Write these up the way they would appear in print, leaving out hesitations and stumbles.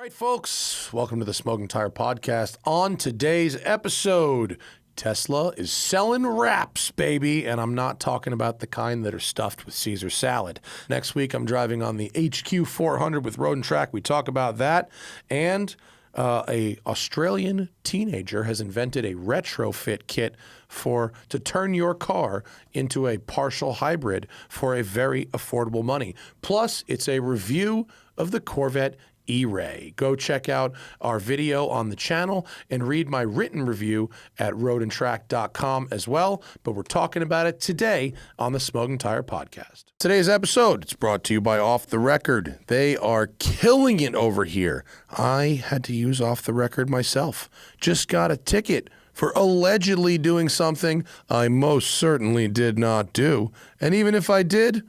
All right, folks, welcome to the Smoking Tire Podcast. On today's episode, Tesla is selling wraps, baby, and I'm not talking about the kind that are stuffed with Caesar salad. Next week, I'm driving on the HQ 400 with Road and Track. We talk about that, and a Australian teenager has invented a retrofit kit to turn your car into a partial hybrid for a very affordable money. Plus, it's a review of the Corvette E-Ray. Go check out our video on the channel and read my written review at roadandtrack.com as well. But we're talking about it today on the Smoking Tire Podcast. Today's episode, it's brought to you by Off the Record. They are killing it over here. I had to use Off the Record myself. Just got a ticket for allegedly doing something I most certainly did not do. And even if I did,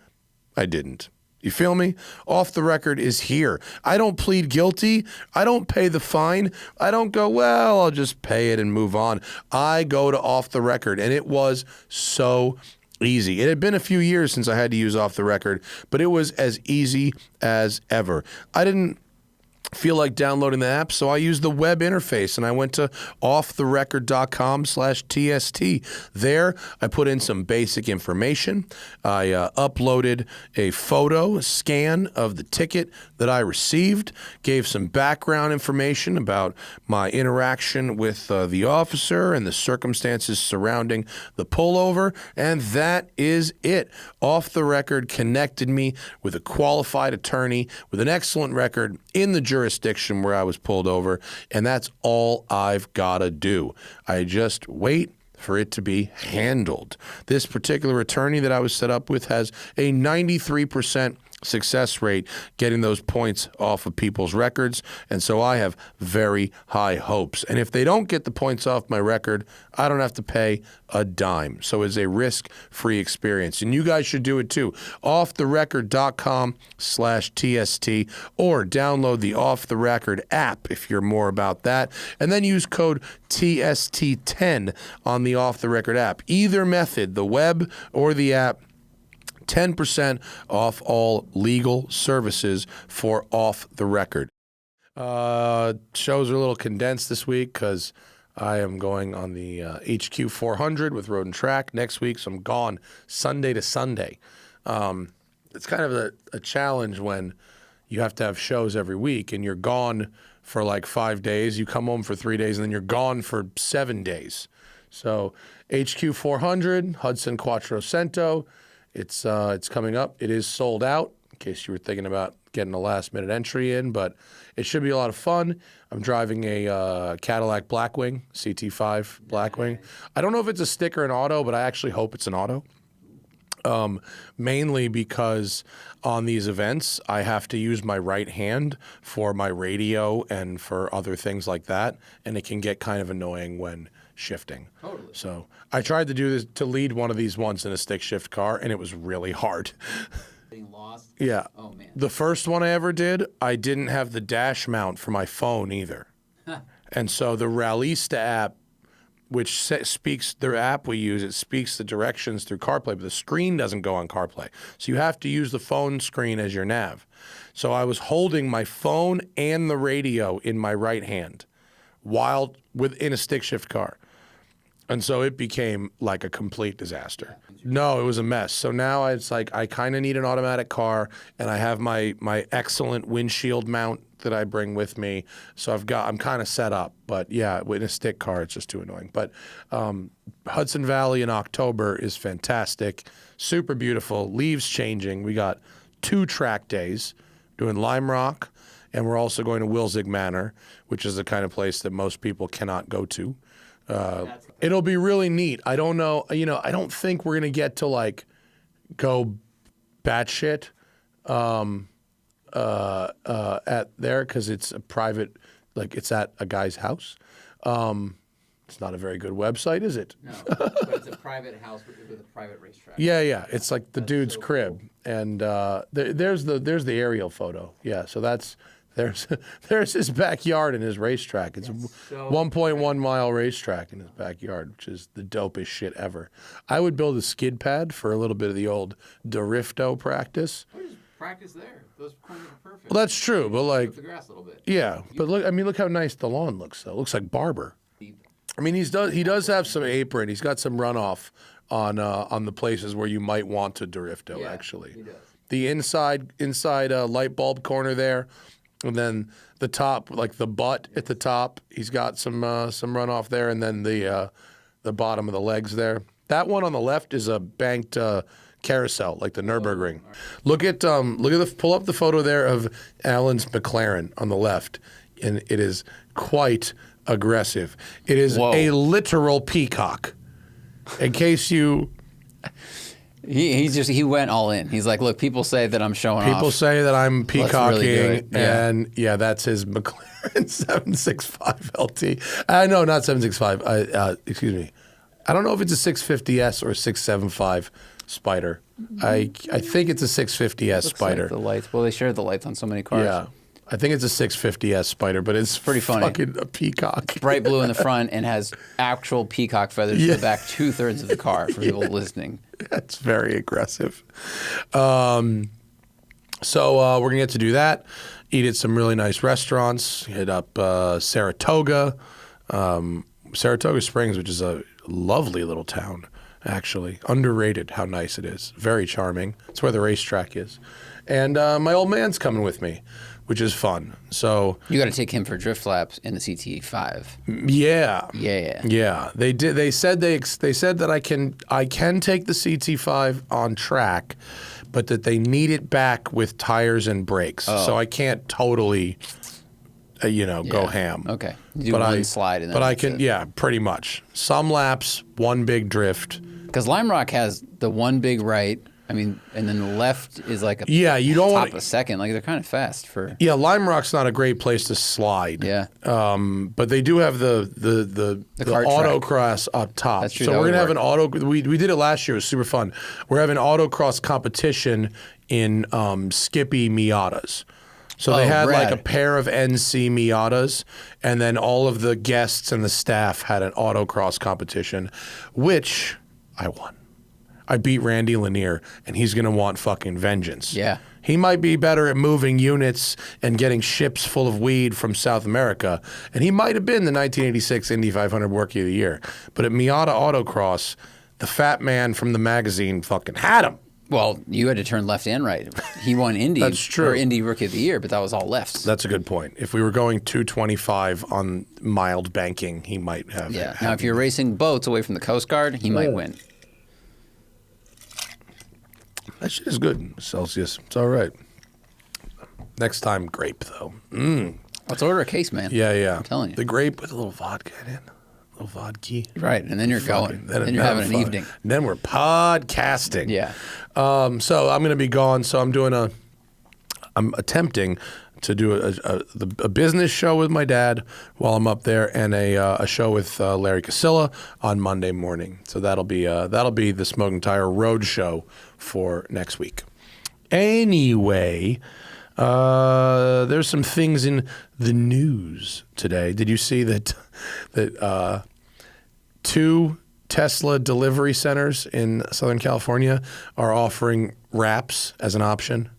I didn't. You feel me? Off the Record is here. I don't plead guilty. I don't pay the fine. I don't go, well, I'll just pay it and move on. I go to Off the Record, and it was so easy. It had been a few years since I had to use Off the Record, but it was as easy as ever. I didn't feel like downloading the app, so I used the web interface, and I went to offtherecord.com/TST. There, I put in some basic information. I uploaded a photo, a scan of the ticket that I received, gave some background information about my interaction with the officer and the circumstances surrounding the pullover, and that is it. Off the Record connected me with a qualified attorney with an excellent record in the jurisdiction where I was pulled over, and that's all I've got to do. I just wait for it to be handled. This particular attorney that I was set up with has a 93% success rate getting those points off of people's records, and so I have very high hopes. And if they don't get the points off my record, I don't have to pay a dime. So it's a risk-free experience, and you guys should do it too. Offtherecord.com/TST, or download the Off the Record app if you're more about that, and then use code TST10 on the Off the Record app. Either method, the web or the app, 10% off all legal services for Off the Record. Shows are a little condensed this week because I am going on the HQ 400 with Road and Track next week, so I'm gone Sunday to Sunday. It's kind of a challenge when you have to have shows every week and you're gone for like 5 days. You come home for 3 days and then you're gone for 7 days. So HQ 400, Hudson Quattrocento. It's coming up. It is sold out, in case you were thinking about getting a last-minute entry in, but it should be a lot of fun. I'm driving a Cadillac Blackwing, CT5 Blackwing. I don't know if it's a stick or an auto, but I actually hope it's an auto. Mainly because on these events, I have to use my right hand for my radio and for other things like that, and it can get kind of annoying when shifting. Totally. So I tried to do this, to lead one of these once in a stick shift car, and it was really hard. Getting lost? Yeah. Oh, man. The first one I ever did, I didn't have the dash mount for my phone either. And so the Rallista app, which speaks, the app we use, it speaks the directions through CarPlay, but the screen doesn't go on CarPlay. So you have to use the phone screen as your nav. So I was holding my phone and the radio in my right hand while in a stick shift car. And so it became like a complete disaster. No, it was a mess. So now it's like I kind of need an automatic car, and I have my excellent windshield mount that I bring with me. So I'm kind of set up. But yeah, in a stick car, it's just too annoying. But Hudson Valley in October is fantastic, super beautiful, leaves changing. We got 2 track days doing Lime Rock, and we're also going to Wilzig Manor, which is the kind of place that most people cannot go to. It'll be really neat. I don't know, I don't think we're going to get to like go batshit at there because it's a private, like it's at a guy's house. It's not a very good website, is it? No, but it's a private house with a private racetrack. Yeah. It's like the dude's crib. Cool. And there's the aerial photo. Yeah, so there's his backyard and his racetrack. It's a 1.1 mile racetrack in his backyard, which is the dopest shit ever. I would build a skid pad for a little bit of the old Dorifto practice. track is there. Those corners are perfect. Well, that's true, but like, Cut the grass a little bit. yeah, but look, I mean, look how nice the lawn looks. Though, it looks like Barber. I mean, he does have some apron. He's got some runoff on the places where you might want to drifto. Yeah, actually, he does. the inside light bulb corner there, and then the top, like the butt at the top, he's got some runoff there, and then the bottom of the legs there. That one on the left is a banked carousel, like the Nürburgring. Look at pull up the photo there of Alan's McLaren on the left, and it is quite aggressive. It is a literal peacock. In case you, he went all in. He's like, look, people say that I'm showing off. people say that I'm peacocking, really do it. Yeah. and yeah, that's his McLaren 765 LT. No, not 765. Excuse me. I don't know if it's a 650S or a 675 Spider. I think it's a 650S Spider. Like the lights. Well, they share the lights on so many cars. Yeah. I think it's a 650S Spider, but it's pretty funny. Fucking a peacock. Bright blue in the front and has actual peacock feathers in the back 2/3 of the car for people listening. That's very aggressive. So we're going to get to do that. Eat at some really nice restaurants. Hit up Saratoga. Saratoga Springs, which is a lovely little town, actually. Underrated how nice it is. Very charming. It's where the racetrack is. And my old man's coming with me, which is fun. So You got to take him for drift laps in the CT5. yeah. Yeah. They did. They said that I can take the CT5 on track, but that they need it back with tires and brakes. So I can't totally, go ham. Okay. You do one slide and then But I that's can, it. yeah, pretty much. Some laps, one big drift. Because Lime Rock has the one big right. I mean, and then the left is like a You don't top want a second. Like they're kind of fast for. Yeah, Lime Rock's not a great place to slide. Yeah. But they do have the kart autocross up top. That's true, So that we're would gonna have work. an auto. We did it last year. It was super fun. We're having autocross competition in Skippy Miatas. So they had like rad. a pair of NC Miatas, and then all of the guests and the staff had an autocross competition, which I won. I beat Randy Lanier, and he's going to want fucking vengeance. Yeah. He might be better at moving units and getting ships full of weed from South America, and he might have been the 1986 Indy 500 Rookie of the Year. But at Miata Autocross, the fat man from the magazine fucking had him. Well, you had to turn left and right. He won Indy. That's true. Or Indy Rookie of the Year, but that was all lefts. That's a good point. If we were going 225 on mild banking, he might have. Yeah. Now, if you're racing boats away from the Coast Guard, he might win. That shit is good, Celsius. It's all right. Next time, grape, though. Let's order a case, man. Yeah. I'm telling you. The grape with a little vodka in it. A little vodka. Right, and then you're going. Then you're having an evening. Then we're podcasting. Yeah. So I'm going to be gone. So I'm attempting to do a business show with my dad while I'm up there, and a show with Larry Casilla on Monday morning. So that'll be the Smoking Tire Road Show for next week. Anyway, there's some things in the news today. Did you see that 2 Tesla delivery centers in Southern California are offering wraps as an option?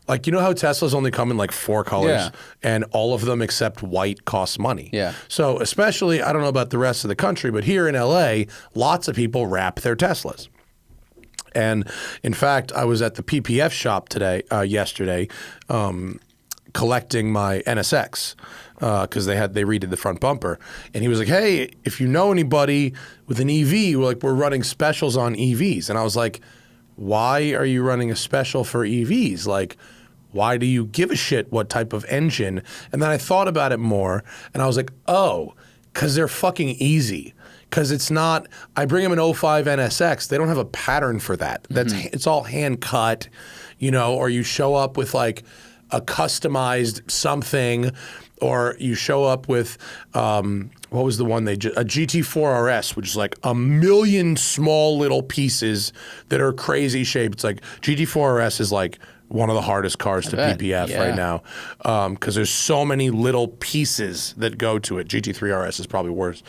Like, you know how Teslas only come in like 4 colors, Yeah. and all of them except white cost money? Yeah. So especially, I don't know about the rest of the country, but here in LA, lots of people wrap their Teslas. And in fact, I was at the PPF shop yesterday, collecting my NSX because they redid the front bumper, and he was like, "Hey, if you know anybody with an EV, we're running specials on EVs." And I was like, "Why are you running a special for EVs? Like, why do you give a shit what type of engine?" And then I thought about it more, and I was like, "Oh, because they're fucking easy." Because it's not, I bring them an 05 NSX, they don't have a pattern for that. It's all hand cut, or you show up with like a customized something, or you show up with, what was the one a GT4 RS, which is like a million small little pieces that are crazy shaped. It's like GT4 RS is like one of the hardest cars to bet. PPF Yeah. right now, because there's so many little pieces that go to it. GT3 RS is probably worse.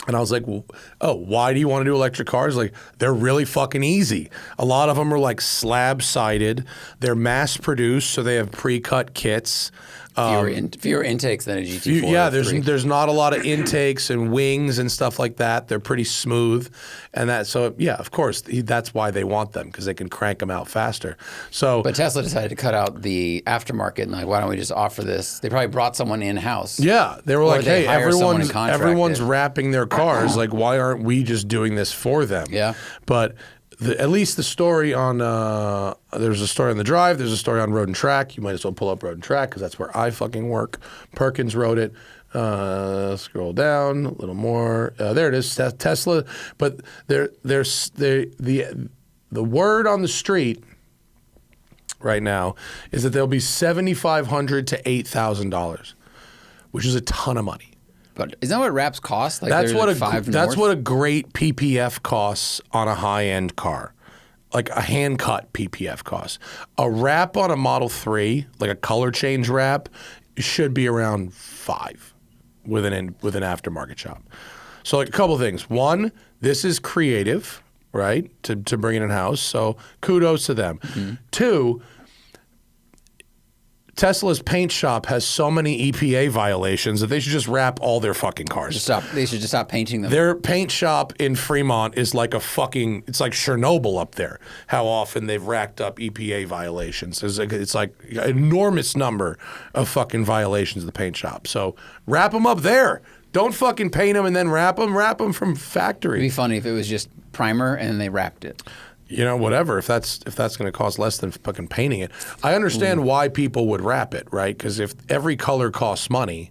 And I was like, well, oh, why do you want to do electric cars? Like, they're really fucking easy. A lot of them are like slab-sided. They're mass-produced, so they have pre-cut kits. Fewer intakes than a GT4. Yeah, there's not a lot of intakes and wings and stuff like that. They're pretty smooth, and of course that's why they want them, because they can crank them out faster. So, but Tesla decided to cut out the aftermarket and like, why don't we just offer this? They probably brought someone in house. Yeah, they were like, they hey, hire someone and everyone's contract it. wrapping their cars. Like, why aren't we just doing this for them? Yeah, but. At least the story on there's a story on the Drive. There's a story on Road and Track. You might as well pull up Road and Track because that's where I fucking work. Perkins wrote it. Scroll down a little more. There it is. Tesla. But there's the word on the street right now is that there'll be $7,500 to $8,000, which is a ton of money. but isn't that what wraps cost? Like That's what that's what a great PPF costs on a high-end car, like a hand-cut PPF costs. A wrap on a Model 3, like a color change wrap, should be around $5,000 with an aftermarket shop. So like a couple things. One, this is creative, right? To bring it in-house. So kudos to them. Mm-hmm. Two, Tesla's paint shop has so many EPA violations that they should just wrap all their fucking cars. They should just stop painting them. Their paint shop in Fremont is like it's like Chernobyl up there. How often they've racked up EPA violations. It's like an enormous number of fucking violations of the paint shop. So wrap them up there. Don't fucking paint them and then wrap them. Wrap them from factory. It'd be funny if it was just primer and they wrapped it. You know, whatever. If that's going to cost less than fucking painting it, I understand why people would wrap it, right? Because if every color costs money,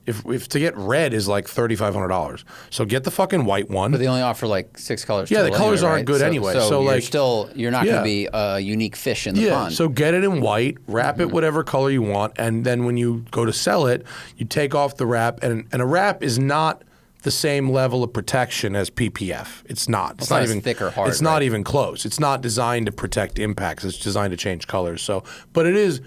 if to get red is like $3,500, so get the fucking white one. But they only offer like 6 colors. Yeah, the colors anyway, aren't good anyway. So like you're not going to be a unique fish in the pond. So get it in white, wrap it whatever color you want, and then when you go to sell it, you take off the wrap, and a wrap is not the same level of protection as PPF. It's not. It's not even thick or hard. It's not even close. It's not designed to protect impacts. It's designed to change colors. So, but it is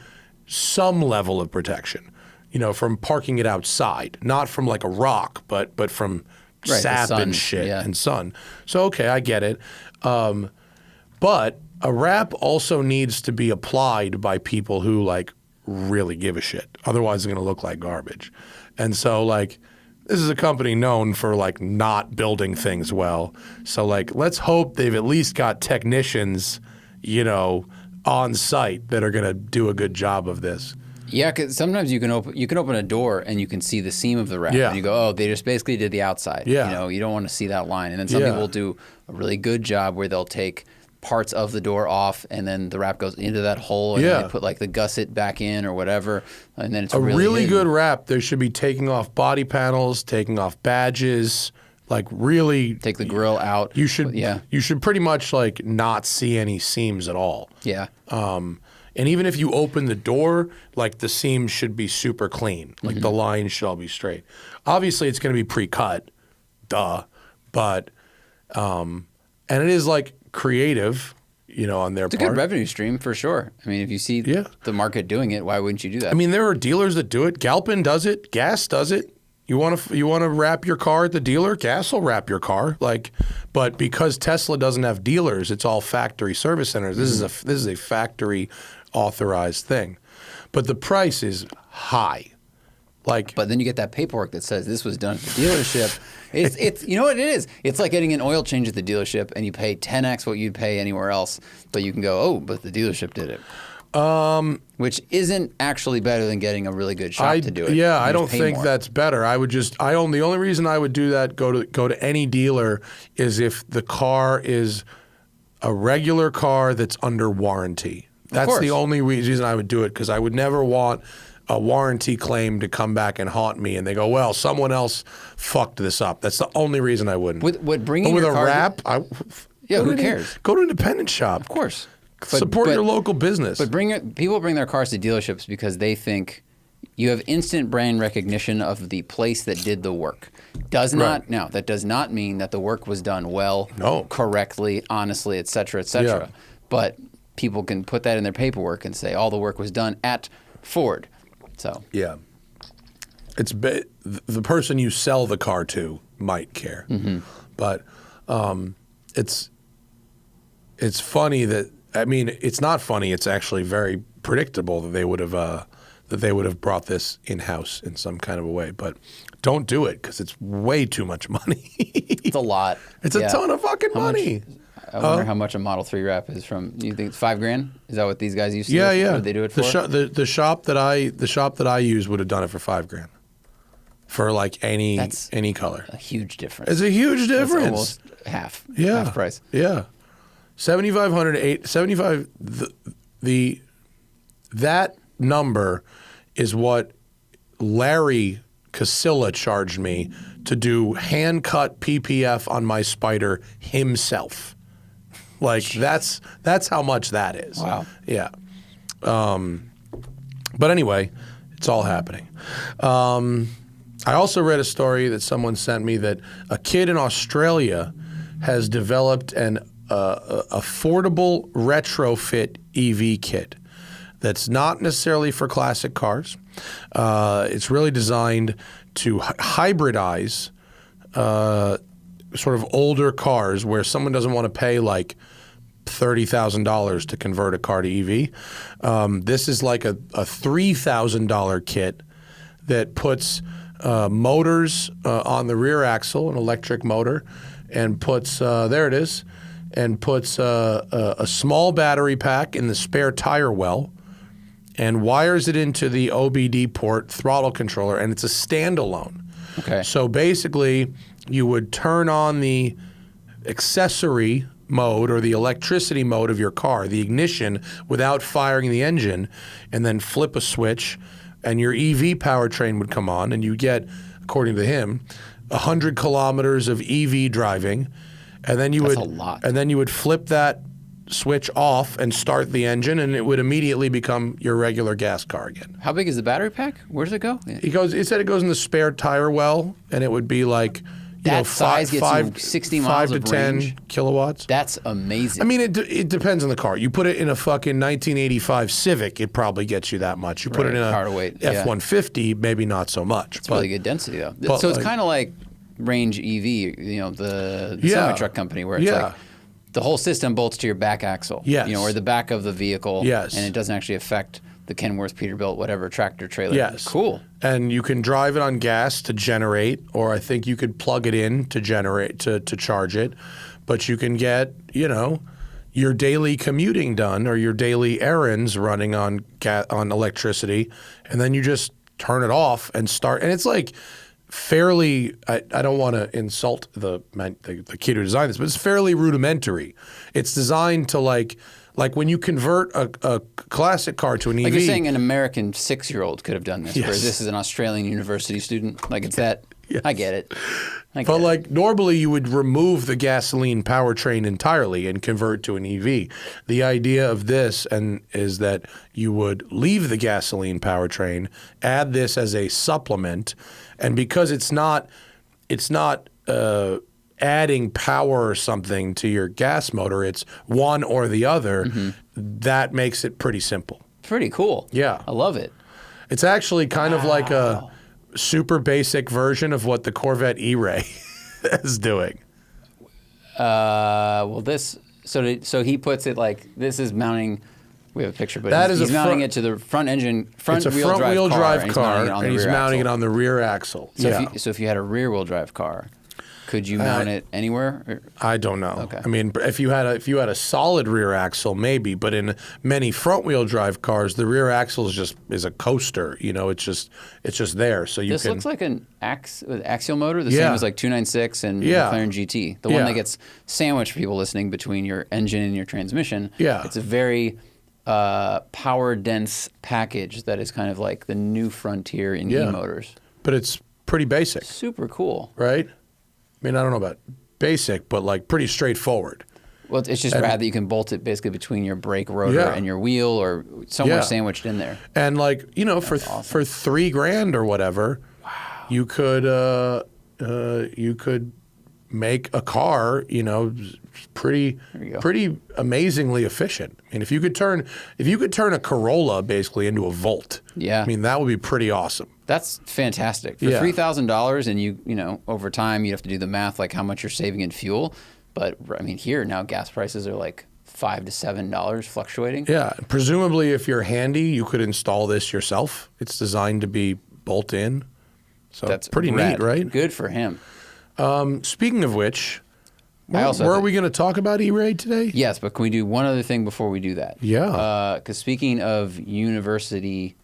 some level of protection, you know, from parking it outside, not from like a rock, but from sap and shit and sun. So, okay, I get it. But a wrap also needs to be applied by people who like really give a shit. Otherwise, it's going to look like garbage. And so like, this is a company known for like not building things well. So like, let's hope they've at least got technicians, you know, on site that are going to do a good job of this. Yeah, because sometimes you can open a door and you can see the seam of the wrap. Yeah. And you go, oh, they just basically did the outside. Yeah. You know, you don't want to see that line. And then some people will do a really good job where they'll take parts of the door off and then the wrap goes into that hole and then they put like the gusset back in or whatever. And then it's a really hidden. good wrap. They should be taking off body panels, taking off badges, like really take the grill out. You should pretty much like not see any seams at all. Yeah. And even if you open the door, like the seams should be super clean. Like the lines should all be straight. Obviously, it's going to be pre-cut, but and it is like creative, you know, on their part. It's a good revenue stream for sure. I mean, if you see the market doing it, why wouldn't you do that? I mean, there are dealers that do it. Galpin does it. Gas does it. You want to wrap your car at the dealer? Gas will wrap your car. But because Tesla doesn't have dealers, it's all factory service centers. This is a factory authorized thing, but the price is high. But then you get that paperwork that says this was done at the dealership. It's you know what it is? It's like getting an oil change at the dealership and you pay 10x what you'd pay anywhere else, but you can go, oh, but the dealership did it. Which isn't actually better than getting a really good shop to do it. Yeah, I don't think that's better. The only reason I would do that, go to any dealer, is if the car is a regular car that's under warranty. That's the only reason I would do it, because I would never want a warranty claim to come back and haunt me, and they go, well, someone else fucked this up. That's the only reason I wouldn't. With bringing with your a car wrap, who cares? Go to an independent shop. Of course. Support your local business. But people bring their cars to dealerships because they think you have instant brand recognition of the place that did the work. Now, that does not mean that the work was done well, correctly, honestly, et cetera, et cetera. Yeah. But people can put that in their paperwork and say all the work was done at Ford. So yeah, it's the person you sell the car to might care. But it's funny that, I mean, it's not funny. It's actually very predictable that they would have brought this in-house in some kind of a way. But don't do it because it's way too much money. It's a lot. It's a ton of fucking money. I wonder how much a Model 3 wrap is from. You think it's $5,000? Is that what these guys used to? Yeah, do? yeah. What did they do it for? The shop that I use would have done it for $5,000 for like any color. A huge difference. It's a huge difference. That's almost half. Yeah, Half price. Yeah, 7,500, 75. That number is what Larry Casilla charged me to do hand cut PPF on my Spider himself. Like that's how much that is. Wow. Yeah. But anyway, it's all happening. I also read a story that someone sent me that a kid in Australia has developed an affordable retrofit EV kit that's not necessarily for classic cars. It's really designed to hybridize sort of older cars where someone doesn't want to pay like $30,000 to convert a car to EV. This is like a $3,000 kit that puts motors on the rear axle, an electric motor, and puts, there it is, and puts a small battery pack in the spare tire well and wires it into the OBD port throttle controller, and it's a standalone. Okay. So basically, you would turn on the accessory mode or the electricity mode of your car, the ignition, without firing the engine, and then flip a switch, and your EV powertrain would come on, and you get, according to him, 100 kilometers of EV driving, and then you That's a lot. and then you would flip that switch off and start the engine, and it would immediately become your regular gas car again. How big is the battery pack? Where does it go? He said it goes in the spare tire well, and it would be like, That size gets you 60 miles 5 of to 10 range? kilowatts. That's amazing. I mean, it depends on the car. You put it in a fucking 1985 Civic, it probably gets you that much. You put it in Power a to weight, yeah. F-150, maybe not so much. it's really good density though. but So it's like- kind of like Range EV, the Yeah. semi-truck company, where it's Yeah. like the whole system bolts to your back axle. Yes. Or the back of the vehicle. Yes. And it doesn't actually affect the Kenworth, Peterbilt, whatever tractor trailer. Yes. Cool. And you can drive it on gas to generate, or I think you could plug it in to generate, to charge it. But you can get, your daily commuting done or your daily errands running on electricity, and then you just turn it off and start. And it's like fairly, I don't want to insult the kid who designed this, but it's fairly rudimentary. It's designed to like when you convert a classic car to an EV. Like you're saying an American 6-year-old could have done this, Yes. whereas this is an Australian university student. Like it's that. Yes. I get it. But like normally you would remove the gasoline powertrain entirely and convert to an EV. The idea of this is that you would leave the gasoline powertrain, add this as a supplement, and because it's not adding power or something to your gas motor, it's one or the other, that makes it pretty simple. Pretty cool. Yeah. I love it. It's actually kind of like a super basic version of what the Corvette E-Ray is doing. Well, this so he puts it like this is mounting. We have a picture, but That he's is a mounting front- it to the front engine, It's a front-wheel front-wheel drive car, and and he's mounting it on the rear axle. So, yeah. if you had a rear-wheel drive car, could you mount it anywhere? Or- I don't know. Okay. I mean, if you had a solid rear axle, maybe, but in many front-wheel drive cars, the rear axle is a coaster. It's just there, so you This can. looks like an axial motor, the Yeah. same as like 296 and Yeah. McLaren GT. The Yeah. one that gets sandwiched for people listening between your engine and your transmission. Yeah. It's a very power-dense package that is kind of like the new frontier in Yeah. e-motors. But it's pretty basic, Super cool. right? I mean, I don't know about basic, but like pretty straightforward. Well, it's just rad that you can bolt it basically between your brake rotor Yeah. and your wheel or somewhere Yeah. sandwiched in there. And like for $3,000 or whatever, you could make a car, pretty amazingly efficient. And if you could turn a Corolla basically into a Volt, Yeah. I mean, that would be pretty awesome. That's fantastic. For Yeah. $3,000, and you over time you have to do the math, like how much you're saving in fuel. But I mean, here now gas prices are like $5 to $7 fluctuating. Yeah, presumably if you're handy, you could install this yourself. It's designed to be bolt in, so That's pretty rad. neat, right? Good for him. Speaking of which, where also are think- we going to talk about E-Ray today? Yes, but can we do one other thing before we do that? Yeah. Because speaking of university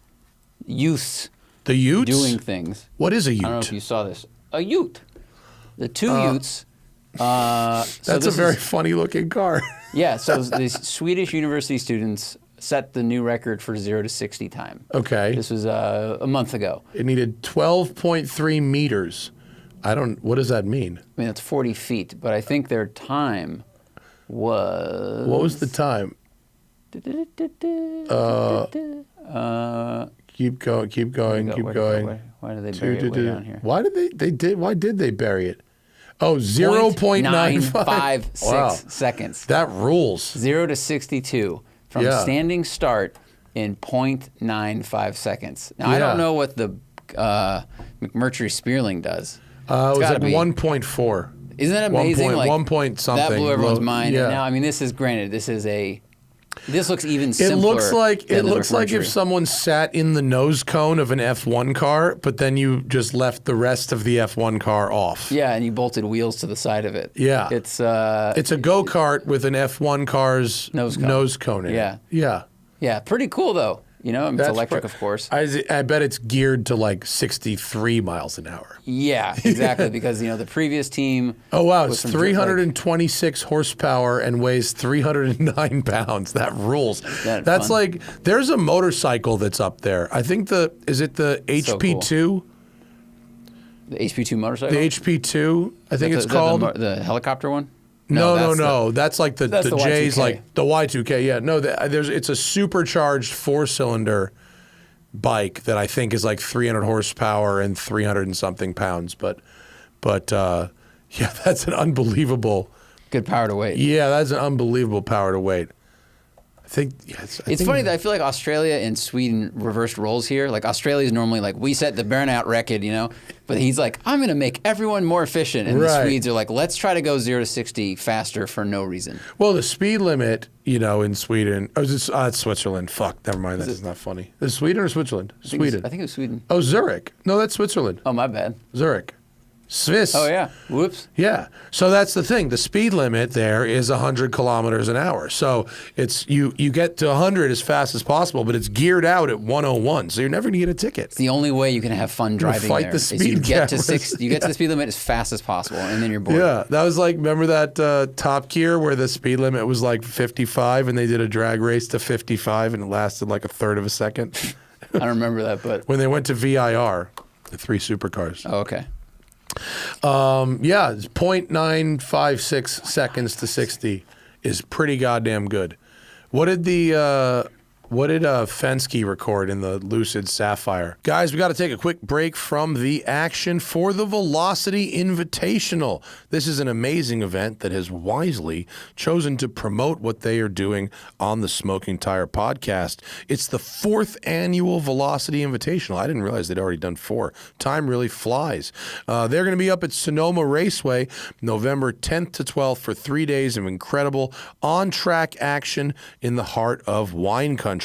youths The Utes? doing things, What is a Ute? I don't know if you saw this. A Ute. The two Utes. That's a very funny looking car. Yeah, so these Swedish university students set the new record for 0 to 60 time. Okay. This was a month ago. It needed 12.3 meters. What does that mean? I mean, that's 40 feet, but I think their time was... What was the time? Keep going. Why did they bury it way down here? Why did they bury it? Oh, 0.95. 956 Wow. seconds. That rules. 0 to 62 from Yeah. standing start in 0.95 seconds. Now, I Yeah. don't know what the McMurtry Spearling does. It was gotta at be. 1.4. Isn't that amazing? One point something. That blew everyone's Low- mind. Yeah. And now, I mean, this looks even It simpler. looks like than the if McMurtry. someone sat in the nose cone of an F1 car, but then you just left the rest of the F1 car off. Yeah, and you bolted wheels to the side of it. Yeah. It's It's a go-kart with an F1 car's Nose cone. in Yeah. it. Yeah. yeah, pretty cool though. I mean, it's That's electric, pr- of course. I bet it's geared to like 63 miles an hour. Yeah, exactly. Because the previous team. Oh, wow. was It's from 326 horsepower and weighs 309 pounds. That rules. that That's fun? like, there's a motorcycle that's up there. I think is it the HP2? The HP2 motorcycle. The HP2, I think it's Is that called. the helicopter one. No. That's like the That's the J's, Y2K. like the Y2K. Yeah, no, it's a supercharged 4-cylinder bike that I think is like 300 horsepower and 300 and something pounds. But yeah, that's an unbelievable. Good power to weight. Yeah, that's an unbelievable power to weight. I think. Yeah, It's funny that I feel like Australia and Sweden reversed roles here. Like Australia is normally like, we set the burnout record, but he's like, I'm going to make everyone more efficient. And the Right. Swedes are like, let's try to go 0 to 60 faster for no reason. Well, the speed limit, in Sweden. Oh, it's Switzerland. Fuck, never mind. That is not funny. Is it Sweden or Switzerland? Sweden. I think it was Sweden. Oh, Zurich. No, that's Switzerland. Oh, my bad. Zurich. Swiss. Oh, yeah. Whoops. Yeah. So that's the thing. The speed limit there is 100 kilometers an hour. So it's you get to 100 as fast as possible, but it's geared out at 101. So you're never going to get a ticket. It's the only way you can have fun driving fight there. the is you speed get to cameras. you get to the speed limit as fast as possible, and then you're bored. Yeah. That was like, remember that Top Gear where the speed limit was like 55 and they did a drag race to 55 and it lasted like a third of a second? I don't remember that, but When they went to VIR, the 3 supercars. oh, okay. Yeah, it's 0.956 seconds to 60 is pretty goddamn good. What did Fensky record in the Lucid Sapphire? Guys, we got to take a quick break from the action for the Velocity Invitational. This is an amazing event that has wisely chosen to promote what they are doing on the Smoking Tire podcast. It's the 4th annual Velocity Invitational. I didn't realize they'd already done 4. Time really flies. They're going to be up at Sonoma Raceway November 10th to 12th for 3 days of incredible on-track action in the heart of wine country.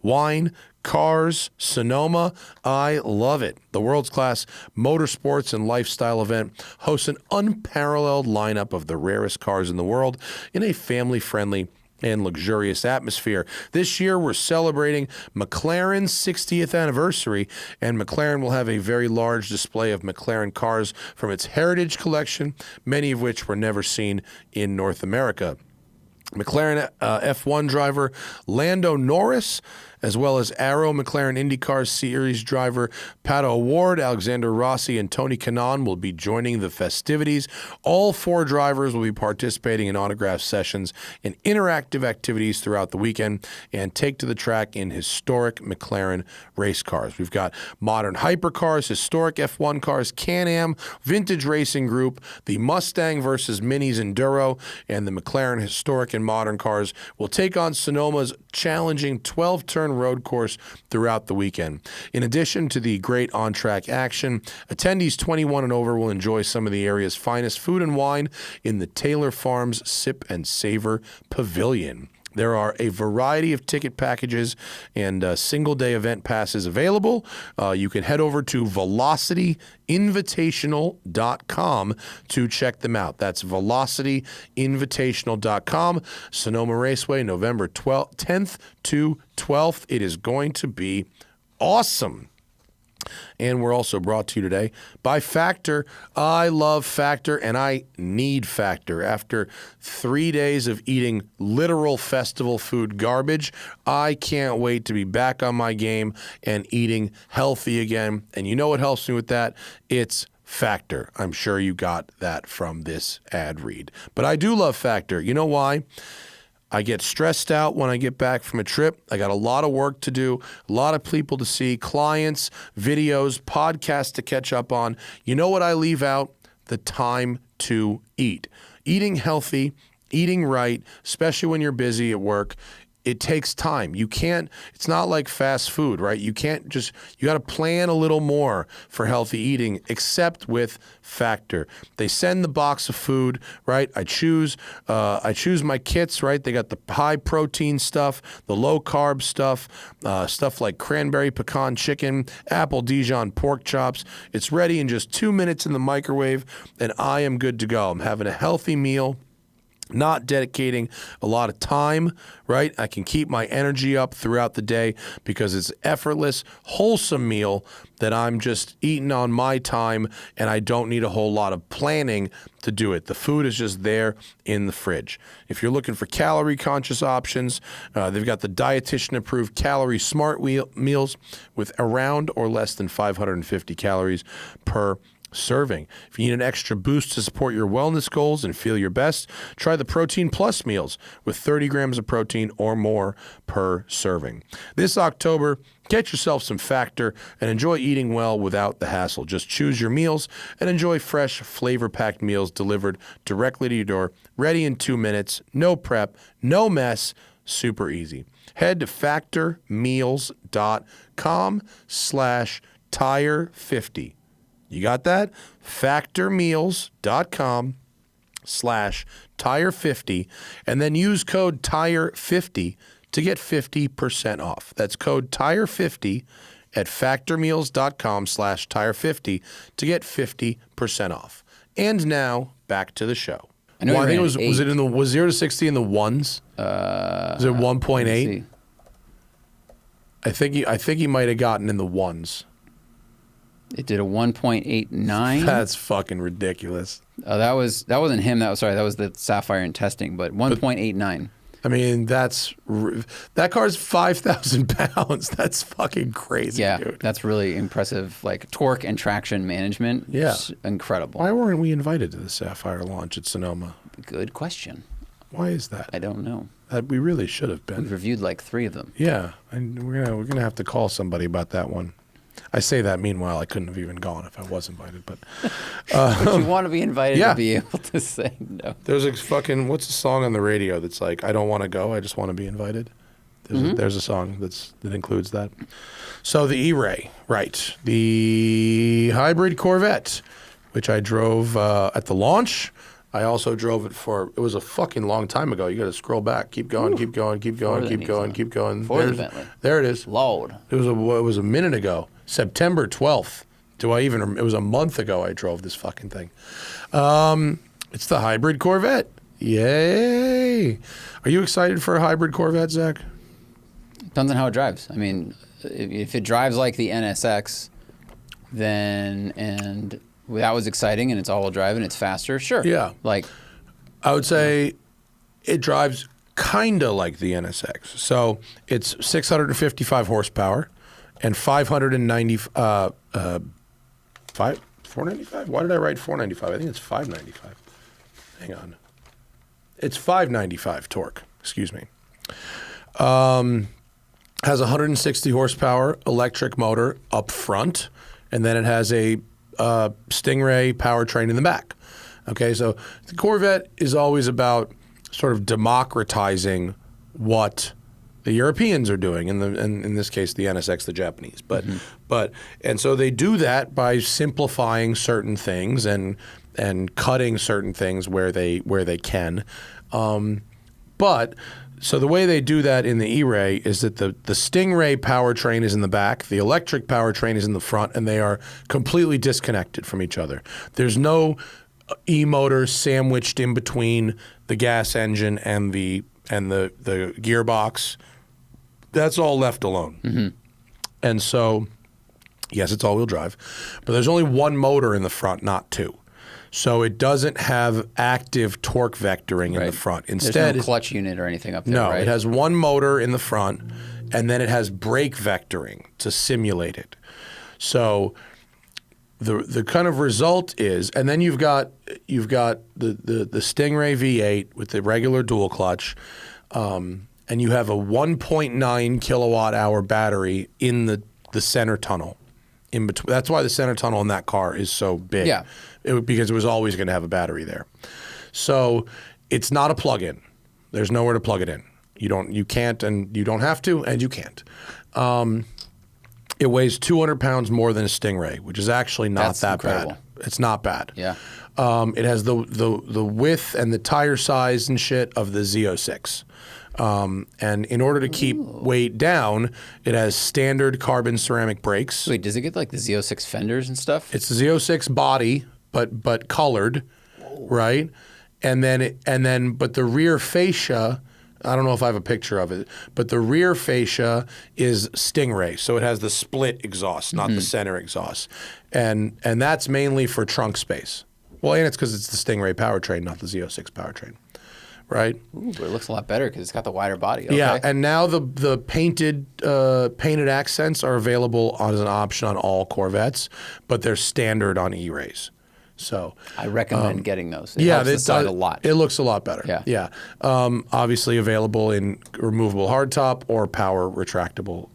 Wine, cars, Sonoma, I love it. The world's class motorsports and lifestyle event hosts an unparalleled lineup of the rarest cars in the world in a family-friendly and luxurious atmosphere. This year, we're celebrating McLaren's 60th anniversary, and McLaren will have a very large display of McLaren cars from its heritage collection, many of which were never seen in North America. McLaren F1 driver Lando Norris, as well as Arrow McLaren IndyCar Series driver Pato O'Ward, Alexander Rossi, and Tony Kanaan will be joining the festivities. All 4 drivers will be participating in autograph sessions and interactive activities throughout the weekend and take to the track in historic McLaren race cars. We've got modern hypercars, historic F1 cars, Can-Am, vintage racing group, the Mustang versus Minis Enduro, and the McLaren historic and modern cars will take on Sonoma's challenging 12-turn road course throughout the weekend. In addition to the great on-track action, attendees 21 and over will enjoy some of the area's finest food and wine in the Taylor Farms Sip and Savor Pavilion. There are a variety of ticket packages and single-day event passes available. You can head over to velocityinvitational.com to check them out. That's velocityinvitational.com. Sonoma Raceway, November 10th to 12th. It is going to be awesome. And we're also brought to you today by Factor. I love Factor, and I need Factor. After 3 days of eating literal festival food garbage, I can't wait to be back on my game and eating healthy again. And you know what helps me with that? It's Factor. I'm sure you got that from this ad read. But I do love Factor. You know why? I get stressed out when I get back from a trip. I got a lot of work to do, a lot of people to see, clients, videos, podcasts to catch up on. You know what I leave out? The time to eat. Eating healthy, eating right, especially when you're busy at work, it takes time. You can't, it's not like fast food, right? You can't just, you got to plan a little more for healthy eating, except with Factor. They send the box of food, right? I choose my kits, right? They got the high protein stuff, the low carb stuff, stuff like cranberry pecan chicken, apple Dijon pork chops. It's ready in just 2 minutes in the microwave, and I am good to go. I'm having a healthy meal, not dedicating a lot of time, right? I can keep my energy up throughout the day because it's effortless, wholesome meal that I'm just eating on my time, and I don't need a whole lot of planning to do it. The food is just there in the fridge. If you're looking for calorie-conscious options, they've got the dietitian-approved Calorie Smart meals with around or less than 550 calories per serving. If you need an extra boost to support your wellness goals and feel your best, try the Protein Plus meals with 30 grams of protein or more per serving. This October, get yourself some Factor and enjoy eating well without the hassle. Just choose your meals and enjoy fresh, flavor-packed meals delivered directly to your door, ready in 2 minutes, no prep, no mess, super easy. Head to factormeals.com/tire50. You got that? Factormeals.com/tire50, and then use code TIRE50 to get 50% off. That's code TIRE50 at factormeals.com/tire50 to get 50% off. And now back to the show. I know Well, I think it was 0 to 60 in the ones? Was it 1.8? I think he might have gotten in the ones. It did a 1.89. That's fucking ridiculous. That wasn't him. That was the Sapphire in testing, but 1.89. I mean, that car's 5,000 pounds. That's fucking crazy, Yeah, dude. that's really impressive. Like torque and traction management. Yeah. It's incredible. Why weren't we invited to the Sapphire launch at Sonoma? Good question. Why is that? I don't know. We really should have been. We've reviewed like 3 of them. Yeah, and we're gonna have to call somebody about that one. I say that, meanwhile, I couldn't have even gone if I was invited. But But you want to be invited yeah. to be able to say no. there's a fucking, what's a song on the radio that's like, I don't want to go, I just want to be invited? There's a song that includes that. So the E-Ray, right. The hybrid Corvette, which I drove at the launch. I also drove it it was a fucking long time ago. You got to scroll back. Keep going, keep going, keep going, keep going, keep going. For the Bentley. There it is. Load. It was a minute ago. September 12th. It was a month ago I drove this fucking thing. It's the hybrid Corvette. Yay. Are you excited for a hybrid Corvette, Zach? Depends on how it drives. I mean, if it drives like the NSX, and that was exciting and it's all-wheel drive and it's faster, sure. Yeah. Like, I would say it drives kind of like the NSX. So it's 655 horsepower and 495? Why did I write 495? I think it's 595. Hang on. It's 595 torque. Excuse me. Has 160 horsepower electric motor up front, and then it has a Stingray powertrain in the back. Okay, so the Corvette is always about sort of democratizing what the Europeans are doing, and in this case, the NSX, the Japanese. And so they do that by simplifying certain things and cutting certain things where they can. So the way they do that in the E-Ray is that the Stingray powertrain is in the back, the electric powertrain is in the front, and they are completely disconnected from each other. There's no e-motor sandwiched in between the gas engine and the gearbox. That's all left alone. Mm-hmm. And so, yes, it's all-wheel drive, but there's only one motor in the front, not two. So it doesn't have active torque vectoring in the front. Instead, there's no clutch unit or anything up there, no, right? It has one motor in the front, and then it has brake vectoring to simulate it. So the kind of result is, and then you've got the Stingray V8 with the regular dual clutch, and you have a 1.9 kilowatt hour battery in the center tunnel. In between, that's why the center tunnel in that car is so big. Yeah. Because it was always going to have a battery there. So it's not a plug-in. There's nowhere to plug it in. You can't, and you don't have to, and you can't. It weighs 200 pounds more than a Stingray, which is actually not that bad. It's not bad. Yeah. It has the width and the tire size and shit of the Z06. And in order to keep weight down, it has standard carbon ceramic brakes. Wait, does it get like the Z06 fenders and stuff? It's the Z06 body, but colored, right? And then but the rear fascia, I don't know if I have a picture of it, but the rear fascia is Stingray, so it has the split exhaust, not the center exhaust, and that's mainly for trunk space. Well, and it's because it's the Stingray powertrain, not the Z06 powertrain. Right. Ooh, but it looks a lot better because it's got the wider body. Okay. Yeah, and now the painted accents are available as an option on all Corvettes, but they're standard on E-Rays. So I recommend getting those. It yeah, helps the side a lot. It looks a lot better. Yeah. Obviously available in removable hardtop or power retractable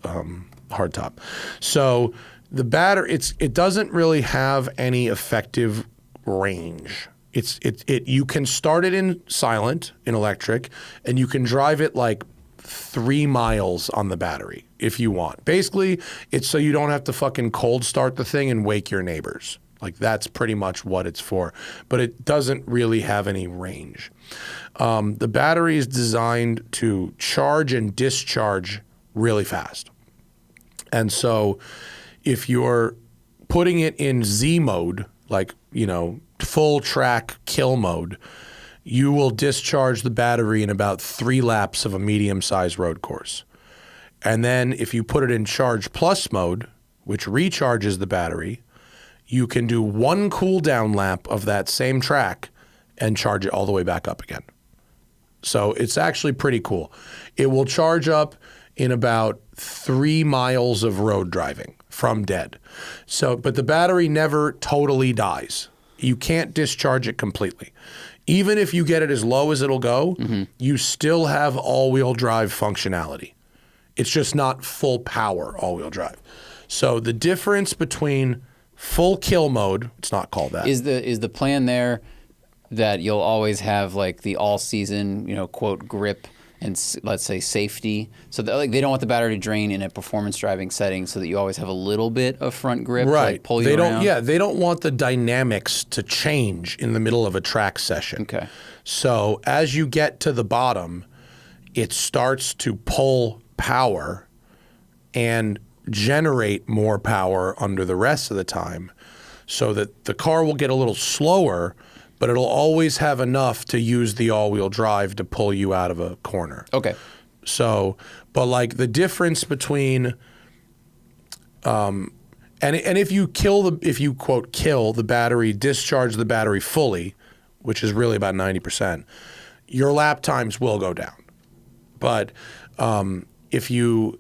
hardtop. So the battery, it doesn't really have any effective range. You can start it in silent, in electric, and you can drive it like 3 miles on the battery if you want. Basically, it's so you don't have to fucking cold start the thing and wake your neighbors. Like that's pretty much what it's for. But it doesn't really have any range. The battery is designed to charge and discharge really fast. And so if you're putting it in Z mode, like, full track kill mode, you will discharge the battery in about 3 laps of a medium-sized road course. And then if you put it in charge plus mode, which recharges the battery, you can do 1 cool down lap of that same track and charge it all the way back up again. So it's actually pretty cool. It will charge up in about 3 miles of road driving from dead. So, but the battery never totally dies. You can't discharge it completely. Even if you get it as low as it'll go, you still have all-wheel drive functionality. It's just not full power all-wheel drive. So the difference between full kill mode, it's not called that. Is the plan there that you'll always have like the all-season, quote, grip and let's say safety, so that they don't want the battery to drain in a performance driving setting, so that you always have a little bit of front grip, right? To pull you around. They don't want the dynamics to change in the middle of a track session. Okay. So as you get to the bottom, it starts to pull power and generate more power under the rest of the time, so that the car will get a little slower, but it'll always have enough to use the all-wheel drive to pull you out of a corner. Okay. So, but like the difference between, and if you quote kill the battery, discharge the battery fully, which is really about 90%, your lap times will go down. But if you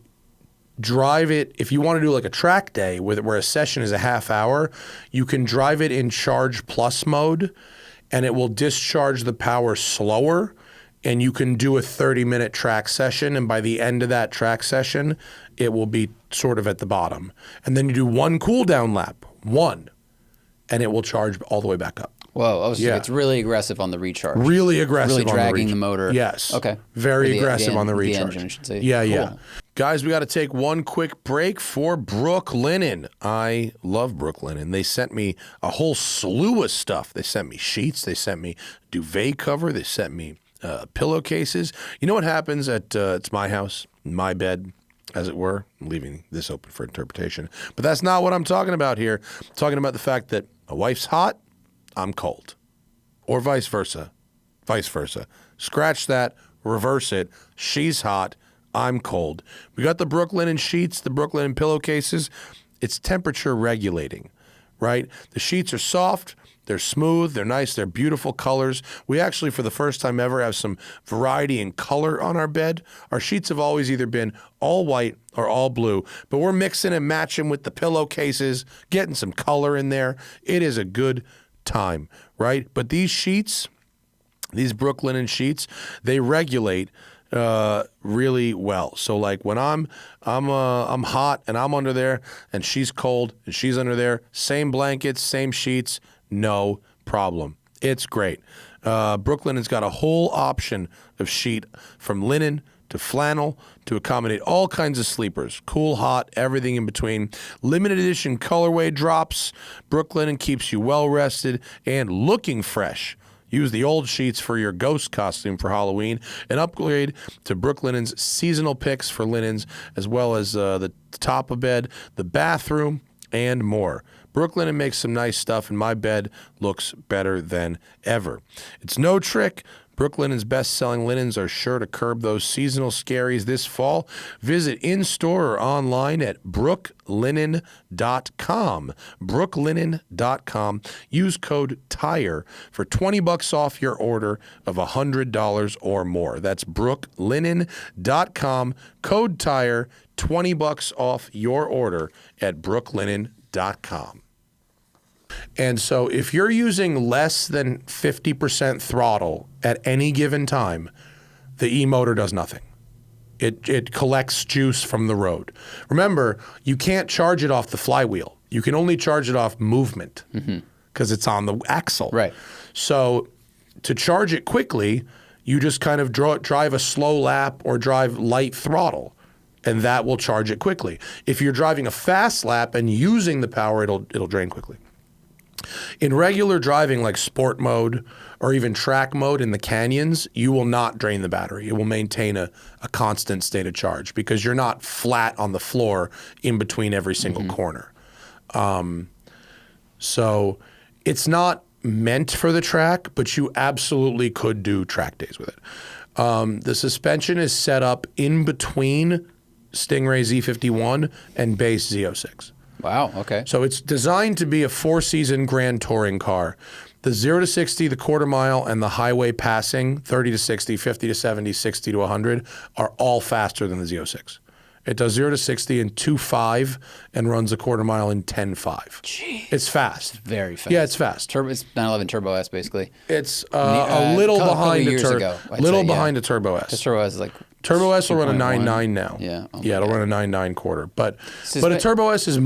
drive it, if you want to do like a track day where a session is a half hour, you can drive it in Charge Plus mode, and it will discharge the power slower, and you can do a 30-minute track session, and by the end of that track session, it will be sort of at the bottom. And then you do one cool down lap, and it will charge all the way back up. Whoa, it's really aggressive on the recharge. Really aggressive really on dragging the the motor. Yes. Okay. Very aggressive on the recharge. The engine, I should say. Yeah, cool. yeah. Guys, we got to take one quick break for Brooklinen. I love Brooklinen. They sent me a whole slew of stuff. They sent me sheets. They sent me duvet cover. They sent me pillowcases. You know what happens at it's my house, my bed, as it were. I'm leaving this open for interpretation. But that's not what I'm talking about here. I'm talking about the fact that my wife's hot, I'm cold. Or vice versa. Vice versa. Scratch that, reverse it. She's hot, I'm cold. We got the Brooklinen sheets, the Brooklinen pillowcases. It's temperature regulating, right? The sheets are soft, they're smooth, they're nice, they're beautiful colors. We actually, for the first time ever, have some variety in color on our bed. Our sheets have always either been all white or all blue, but we're mixing and matching with the pillowcases, getting some color in there. It is a good time, right? But these sheets, these Brooklinen sheets, they regulate really well. So like when I'm hot and I'm under there, and she's cold and she's under there, same blankets, same sheets, no problem. It's great. Brooklinen's got a whole option of sheet from linen to flannel to accommodate all kinds of sleepers, cool, hot, everything in between. Limited edition colorway drops. Brooklinen keeps you well rested and looking fresh. Use the old sheets for your ghost costume for Halloween, and upgrade to Brooklinen's seasonal picks for linens, as well as the top of bed, the bathroom, and more. Brooklinen makes some nice stuff, and my bed looks better than ever. It's no trick. Brooklinen's best-selling linens are sure to curb those seasonal scaries this fall. Visit in-store or online at brooklinen.com. brooklinen.com. Use code TIRE for $20 off your order of $100 or more. That's brooklinen.com. Code TIRE, $20 off your order at brooklinen.com. And so if you're using less than 50% throttle at any given time, the e-motor does nothing. It collects juice from the road. Remember, you can't charge it off the flywheel. You can only charge it off movement because it's on the axle. Right. So to charge it quickly, you just kind of drive a slow lap or drive light throttle, and that will charge it quickly. If you're driving a fast lap and using the power, it'll drain quickly. In regular driving, like sport mode or even track mode in the canyons, you will not drain the battery. It will maintain a constant state of charge because you're not flat on the floor in between every single corner. So it's not meant for the track, but you absolutely could do track days with it. The suspension is set up in between Stingray Z51 and base Z06. Wow, okay. So it's designed to be a four-season Grand Touring car. The 0 to 60, the quarter mile, and the highway passing, 30 to 60, 50 to 70, 60 to 100, are all faster than the Z06. It does 0 to 60 in 2.5 and runs a quarter mile in 10.5. Jeez. It's fast. Very fast. Yeah, it's fast. It's 911 Turbo S, basically. It's a little behind a Turbo S. The Turbo S is like... Turbo S will run a 9.9 now. Yeah. Oh yeah, it'll run a 9.9 quarter. But a Turbo S is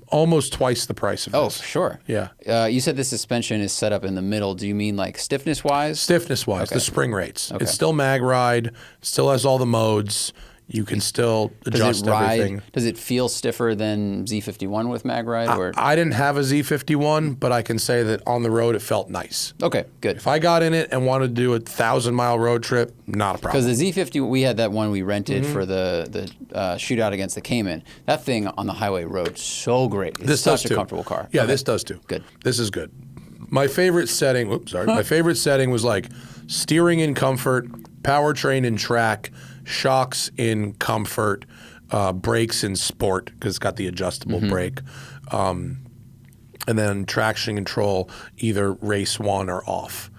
almost twice the price of this. Oh, for sure. Yeah. You said the suspension is set up in the middle. Do you mean like stiffness-wise? Stiffness-wise, the spring rates. Okay. It's still mag ride. Still has all the modes. You can still adjust everything. Does it feel stiffer than Z51 with mag ride? I didn't have a Z51, but I can say that on the road it felt nice. Okay, good. If I got in it and wanted to do a 1,000-mile road trip, not a problem. Because the Z50, we had that one we rented for the shootout against the Cayman. That thing on the highway rode so great. It's such a comfortable car. Yeah, this does too. Good. This is good. My favorite setting, my favorite setting was like steering in comfort, powertrain in track, shocks in comfort, brakes in sport because it's got the adjustable brake, and then traction control either race 1 or off.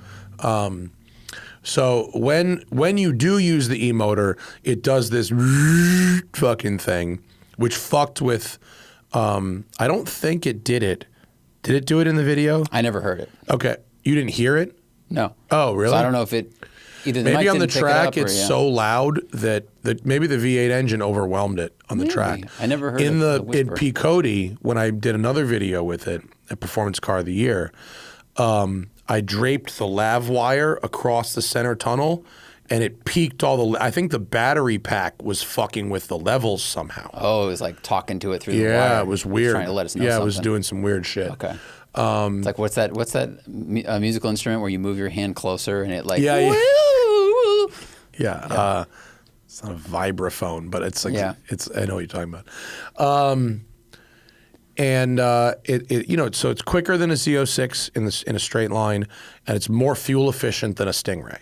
So when you do use the e-motor, it does this fucking thing, which fucked with. I don't think it did it. Did it do it in the video? I never heard it. Okay, you didn't hear it? No. Oh, really? So I don't know if it either the Maybe mic on the didn't pick track it up or, it's so loud that maybe the V8 engine overwhelmed it on the track. I never heard in of the in whisper. P-Cody, when I did another video with it at Performance Car of the Year, I draped the lav wire across the center tunnel, and it peaked all the. I think the battery pack was fucking with the levels somehow. Oh, it was like talking to it through the wire. Yeah, it was weird. Trying to let us know yeah, something. it was doing some weird shit. Okay. It's like what's that musical instrument where you move your hand closer and it like Yeah, yeah. woo! Yeah. It's not a vibraphone, but it's like it's. I know what you're talking about. And so it's quicker than a Z06 in a straight line, and it's more fuel efficient than a Stingray.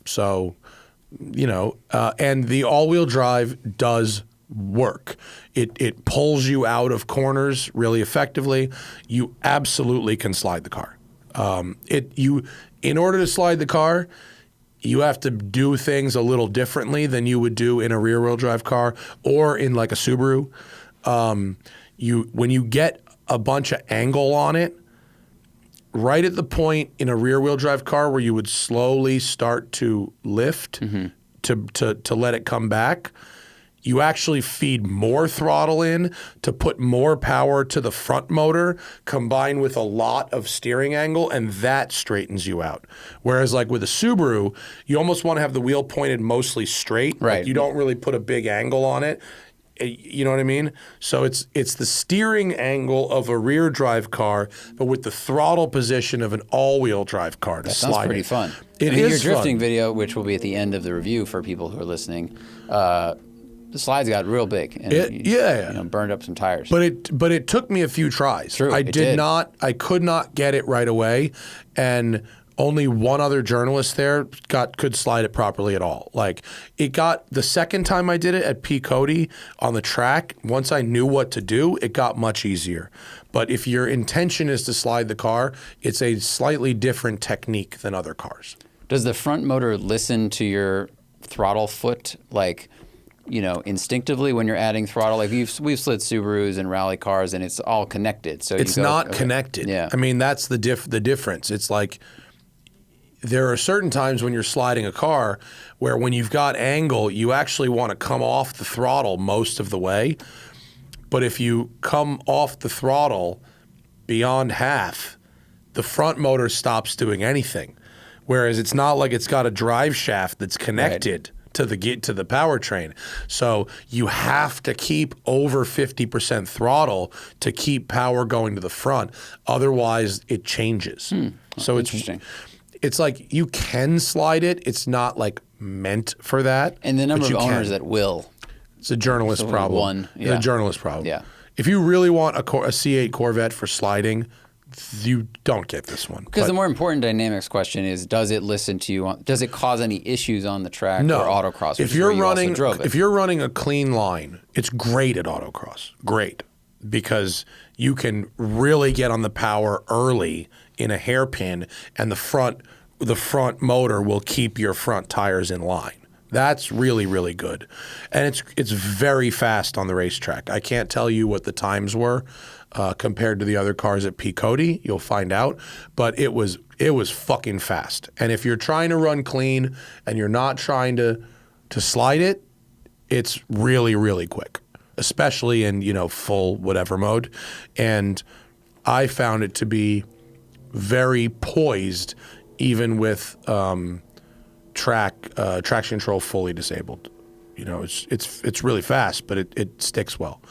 So, and the all-wheel drive does work. It pulls you out of corners really effectively. You absolutely can slide the car. In order to slide the car, you have to do things a little differently than you would do in a rear-wheel drive car or in like a Subaru. When you get a bunch of angle on it, right at the point in a rear-wheel drive car where you would slowly start to lift to let it come back, you actually feed more throttle in to put more power to the front motor combined with a lot of steering angle, and that straightens you out. Whereas like with a Subaru, you almost want to have the wheel pointed mostly straight. Right. Like you don't really put a big angle on it. You know what I mean? So it's the steering angle of a rear drive car, but with the throttle position of an all-wheel drive car to slide. Sounds pretty fun. It Your is drifting fun. video, which will be at the end of the review for people who are listening, the slides got real big and burned up some tires. But it took me a few tries. True, I did. I could not get it right away, and only one other journalist there could slide it properly at all. Like it got the second time I did it at P-Cody on the track, once I knew what to do, it got much easier. But if your intention is to slide the car, it's a slightly different technique than other cars. Does the front motor listen to your throttle foot like, instinctively when you're adding throttle? Like we've slid Subarus and rally cars and it's all connected. So it's not connected. Yeah. I mean, that's the difference. It's like there are certain times when you're sliding a car where when you've got angle, you actually want to come off the throttle most of the way. But if you come off the throttle beyond half, the front motor stops doing anything. Whereas it's not like it's got a drive shaft that's connected to the powertrain. So you have to keep over 50% throttle to keep power going to the front. Otherwise, it changes. So it's interesting. It's like you can slide it. It's not like meant for that. And the number but of you owners can. that will. It's a journalist problem. It's a journalist problem. Yeah. If you really want a C8 Corvette for sliding, you don't get this one. Because the more important dynamics question is, does it listen to you? Does it cause any issues on the track no. or autocross? If you're running a clean line, it's great at autocross. Great. Because you can really get on the power early in a hairpin, and the front motor will keep your front tires in line. That's really, really good. And it's very fast on the racetrack. I can't tell you what the times were compared to the other cars at P-Cody. You'll find out. But it was fucking fast. And if you're trying to run clean and you're not trying to slide it, it's really, really quick, especially in, full whatever mode. And I found it to be very poised, even with traction control fully disabled. It's really fast, but it sticks well.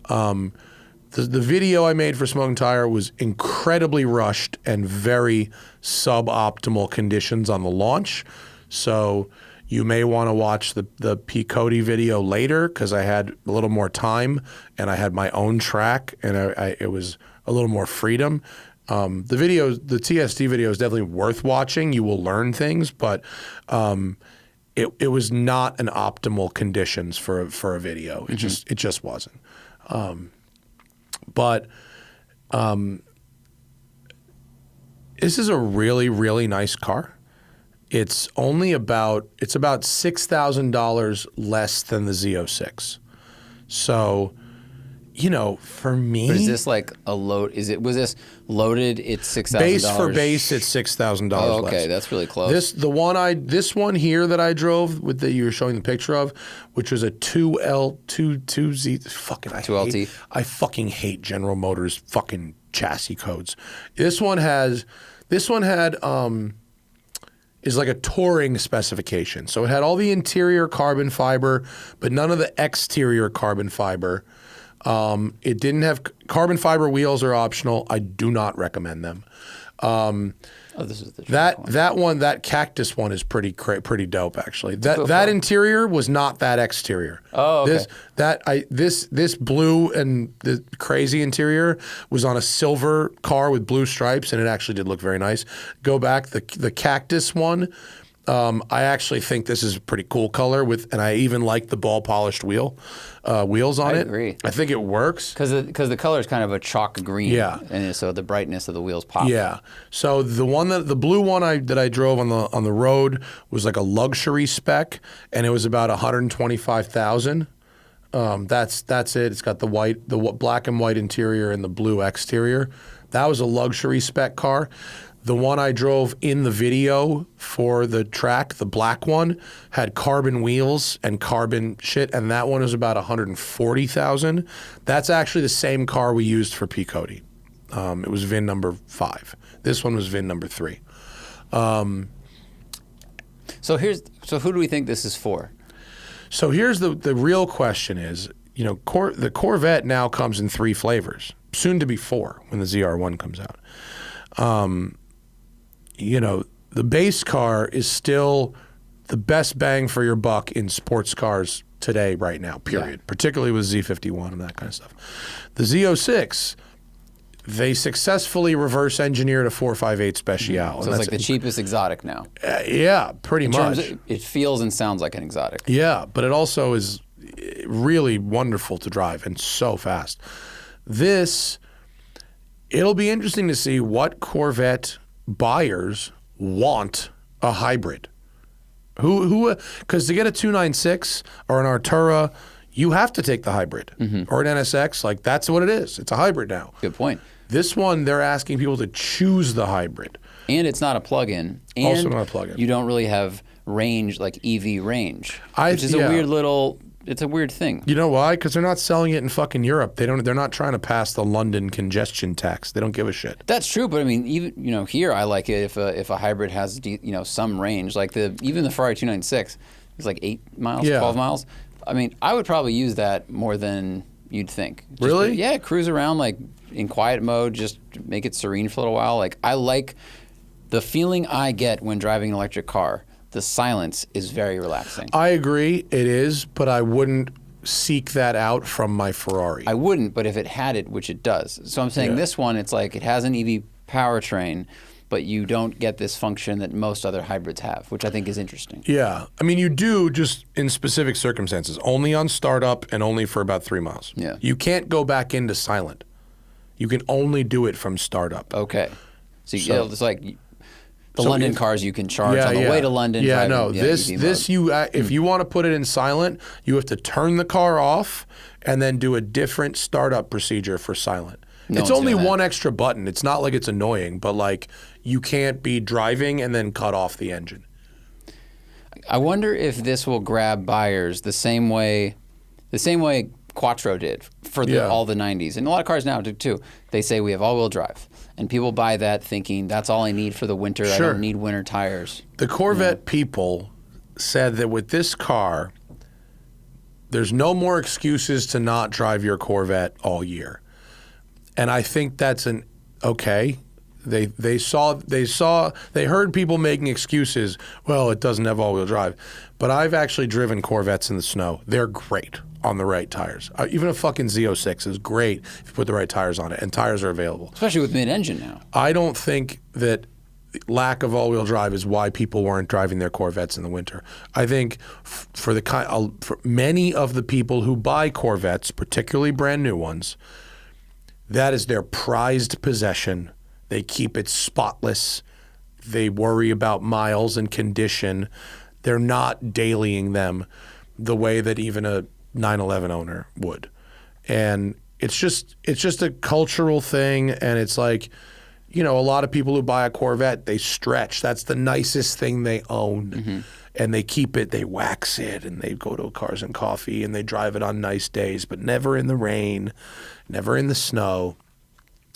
The video I made for Smoking Tire was incredibly rushed and very suboptimal conditions on the launch. So you may want to watch the P-Cody video later because I had a little more time and I had my own track and it was a little more freedom. The TST video is definitely worth watching. You will learn things, but it was not an optimal conditions for a video. It just wasn't. But this is a really, really nice car. it's about $6,000 less than the Z06. So, for me, But is this like a load? Was this loaded? It's $6,000. base for base, it's $6,000 Oh, less. okay, that's really close. This one here that I drove with that you were showing the picture of, which was a 2Z. Fucking 2LT. I fucking hate General Motors fucking chassis codes. This one had is like a touring specification. So it had all the interior carbon fiber, but none of the exterior carbon fiber. It didn't have carbon fiber wheels are optional. I do not recommend them. This is the that cactus one is pretty dope actually. That interior was not that exterior. Oh, okay. This blue and the crazy interior was on a silver car with blue stripes, and it actually did look very nice. Go back the cactus one. I actually think this is a pretty cool color and I even like the ball polished wheels on it. I agree. I think it works. Because the color is kind of a chalk green. Yeah. And so the brightness of the wheels pop. Yeah. So the blue one that I drove on the road was like a luxury spec, and it was about $125,000. That's it. It's got the black and white interior and the blue exterior. That was a luxury spec car. The one I drove in the video for the track, the black one, had carbon wheels and carbon shit, and that one was about $140,000. That's actually the same car we used for P. Cody. It was VIN number 5. This one was VIN number 3. So who do we think this is for? So here's the real question is, the Corvette now comes in 3 flavors, soon to be 4 when the ZR1 comes out. The base car is still the best bang for your buck in sports cars today, right now, period. Yeah. Particularly with Z51 and that kind of stuff. The Z06, they successfully reverse engineered a 458 Special. So it's like the cheapest exotic now. Yeah, pretty much. It feels and sounds like an exotic. Yeah, but it also is really wonderful to drive and so fast. It'll be interesting to see what Corvette buyers want a hybrid. Because to get a 296 or an Artura, you have to take the hybrid. Or an NSX, like that's what it is. It's a hybrid now. Good point. This one, they're asking people to choose the hybrid. And it's not a plug-in. And also not a plug-in. You don't really have range, like EV range, which is it's a weird thing. You know why? Because they're not selling it in fucking Europe. They're not trying to pass the London congestion tax. They don't give a shit. That's true, but I mean, even here, I like it if a hybrid has some range. Like even the Ferrari 296 is like 8 miles, 12 miles. I mean, I would probably use that more than you'd think. Really? Yeah, cruise around like in quiet mode, just make it serene for a little while. Like I like the feeling I get when driving an electric car. The silence is very relaxing. I agree, it is, but I wouldn't seek that out from my Ferrari. I wouldn't, but if it had it, which it does. So I'm saying this one, it's like it has an EV powertrain, but you don't get this function that most other hybrids have, which I think is interesting. Yeah. I mean, you do just in specific circumstances, only on startup and only for about 3 miles. Yeah. You can't go back into silent. You can only do it from startup. Okay. So it's like... The London cars you can charge on the way to London. Yeah, no. If you want to put it in silent, you have to turn the car off and then do a different startup procedure for silent. It's only one extra button. It's not like it's annoying, but like you can't be driving and then cut off the engine. I wonder if this will grab buyers the same way Quattro did for all the 90s. And a lot of cars now do too. They say we have all-wheel drive. And people buy that thinking, that's all I need for the winter. Sure. I don't need winter tires. The Corvette people said that with this car, there's no more excuses to not drive your Corvette all year. And I think that's okay. They heard people making excuses. Well, it doesn't have all-wheel drive. But I've actually driven Corvettes in the snow. They're great on the right tires. Even a fucking Z06 is great if you put the right tires on it, and tires are available. Especially with mid-engine now. I don't think that lack of all-wheel drive is why people weren't driving their Corvettes in the winter. I think for many of the people who buy Corvettes, particularly brand new ones, that is their prized possession. They keep it spotless. They worry about miles and condition. They're not dailying them the way that even a 911 owner would. And it's just a cultural thing. And it's like, you know, a lot of people who buy a Corvette, they stretch. That's the nicest thing they own. And they keep it, they wax it, and they go to Cars and Coffee, and they drive it on nice days, but never in the rain, never in the snow.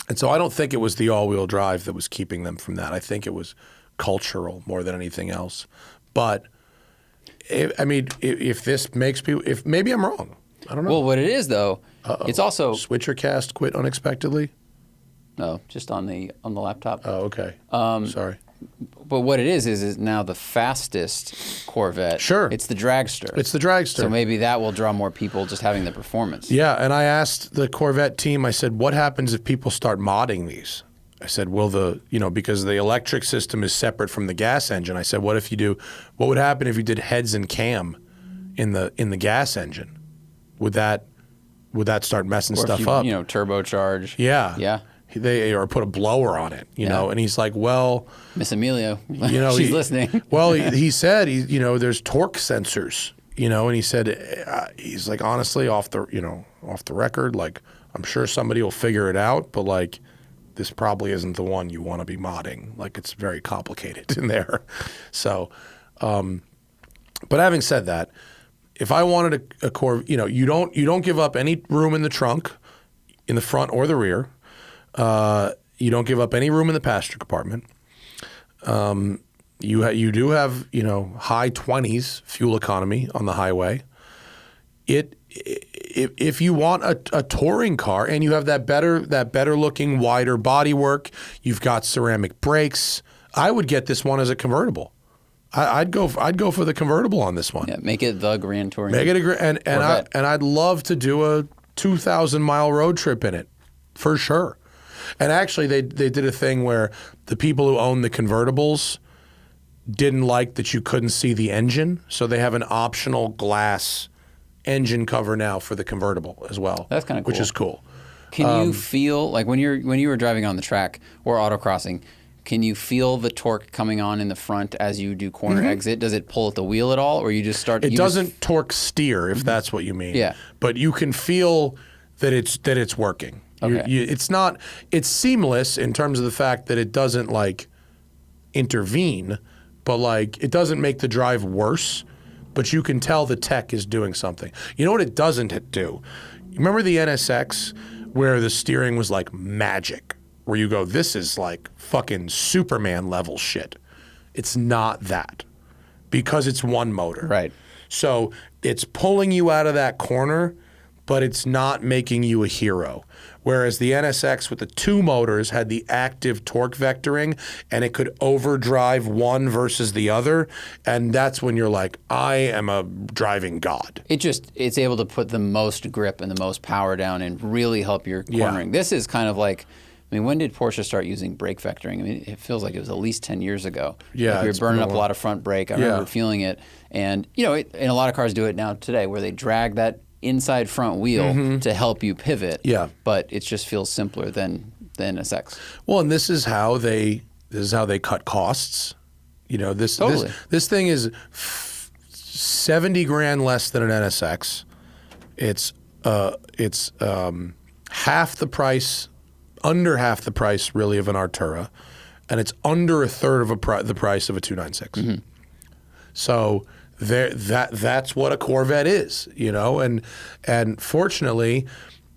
And so I don't think it was the all-wheel drive that was keeping them from that. I think it was cultural more than anything else. But, if this makes people, if maybe I'm wrong. I don't know. Well, what it is, though, it's also... Switcher cast quit unexpectedly? No, just on the laptop. Oh, okay. Sorry. But what it is now the fastest Corvette. Sure. It's the dragster. It's the dragster. So maybe that will draw more people just having the performance. Yeah, and I asked the Corvette team, I said, what happens if people start modding these? I said, because the electric system is separate from the gas engine. I said, what would happen if you did heads and cam in the gas engine? Would that start messing Or stuff if you, up? turbocharge. Yeah. Yeah. Or put a blower on it, you know, and he's like, well, Miss Emilio, she's listening. Well, he said, there's torque sensors, and he said, he's like, honestly, off the record, like, I'm sure somebody will figure it out, but like, this probably isn't the one you want to be modding. Like, it's very complicated in there. So, but having said that, if I wanted a Corvette, you don't give up any room in the trunk, in the front or the rear. You don't give up any room in the passenger compartment. You do have high 20s fuel economy on the highway. If you want a touring car and you have that better looking wider bodywork, you've got ceramic brakes. I would get this one as a convertible. I'd go for the convertible on this one. Yeah, make it the Grand Touring. Make it and I'd love to do a 2,000-mile road trip in it, for sure. And actually, they did a thing where the people who own the convertibles didn't like that you couldn't see the engine, so they have an optional glass engine cover now for the convertible as well. That's kind of cool. Which is cool. Can you feel, like when you were driving on the track or autocrossing, can you feel the torque coming on in the front as you do corner exit? Does it pull at the wheel at all, or you just start? It doesn't torque steer, if that's what you mean. Yeah. But you can feel that it's working. Okay. It's seamless in terms of the fact that it doesn't like intervene, but like it doesn't make the drive worse, but you can tell the tech is doing something. You know what it doesn't do? Remember the NSX where the steering was like magic, where you go, this is like fucking Superman level shit. It's not that, because it's one motor. Right. So it's pulling you out of that corner, but it's not making you a hero. Whereas the NSX with the two motors had the active torque vectoring, and it could overdrive one versus the other, and that's when you're like, I am a driving god. It's able to put the most grip and the most power down and really help your cornering. This is kind of like, when did Porsche start using brake vectoring? It feels like it was at least 10 years ago. Yeah, like we were burning up a lot of front brake. I remember feeling it. And, and a lot of cars do it now today, where they drag that inside front wheel to help you pivot. Yeah. But it just feels simpler than NSX. Well, and this is how they cut costs. This thing is $70,000 less than an NSX. It's half the price, under half the price really of an Artura, and it's under a third of the price of a 296. So that's what a Corvette is, and fortunately,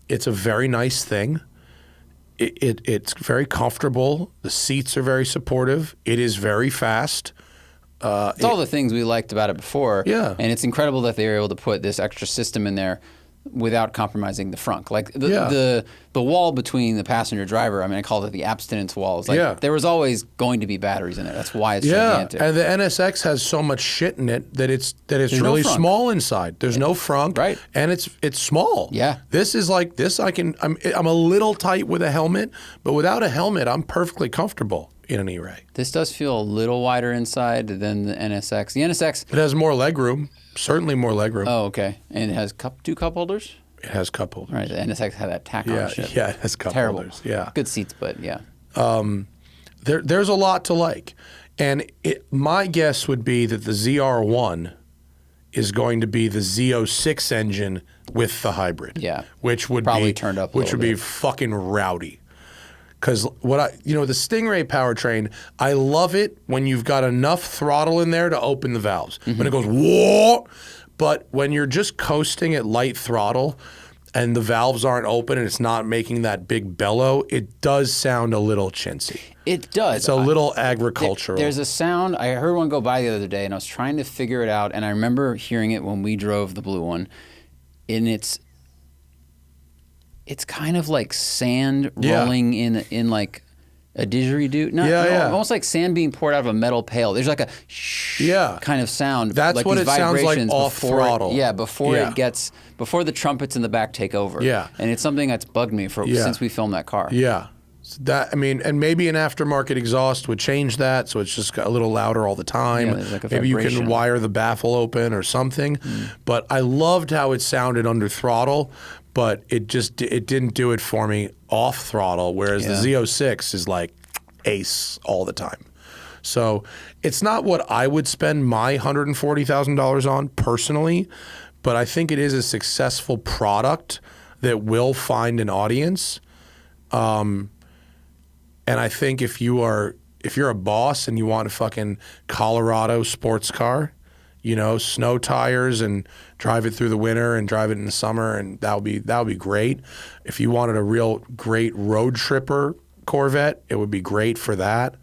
it's a very nice thing. It's very comfortable. The seats are very supportive. It is very fast. It's all the things we liked about it before. Yeah. And it's incredible that they were able to put this extra system in there without compromising the front. Like the wall between the passenger driver, I called it the abstinence wall. It's like there was always going to be batteries in there. That's why it's gigantic. And the NSX has so much shit in it that it's really small inside. There's no frunk. Right. And it's small. Yeah. This is like this. I'm a little tight with a helmet, but without a helmet, I'm perfectly comfortable in an E-Ray. This does feel a little wider inside than the NSX. The NSX... It has more legroom. Certainly more legroom. Oh, okay. And it has two cup holders? It has cup holders. Right. The NSX had that tack on shit. Yeah, it has cup holders. Yeah. Good seats, but yeah. There's a lot to like. And my guess would be that the ZR1 is going to be the Z06 engine with the hybrid. Yeah. Which would Probably be turned up a which little would be bit. fucking rowdy. Because the Stingray powertrain, I love it when you've got enough throttle in there to open the valves. When it goes, whoa! But when you're just coasting at light throttle and the valves aren't open and it's not making that big bellow, it does sound a little chintzy. It does. It's a little agricultural. There's a sound. I heard one go by the other day, and I was trying to figure it out. And I remember hearing it when we drove the blue one, and it's kind of like sand rolling in like a didgeridoo. Almost like sand being poured out of a metal pail. There's like a kind of sound. That's like what these it sounds like vibrations off before throttle. Before the trumpets in the back take over. Yeah. And it's something that's bugged me since we filmed that car. Yeah. And maybe an aftermarket exhaust would change that, so it's just a little louder all the time. Yeah, there's like a maybe you vibration. can wire the baffle open or something. But I loved how it sounded under throttle, but it didn't do it for me off throttle, whereas the Z06 is like ace all the time. So it's not what I would spend my $140,000 on personally, but I think it is a successful product that will find an audience. And I think if you're a boss and you want a fucking Colorado sports car, snow tires and drive it through the winter and drive it in the summer, and that would be great. If you wanted a real great road tripper Corvette, it would be great for that.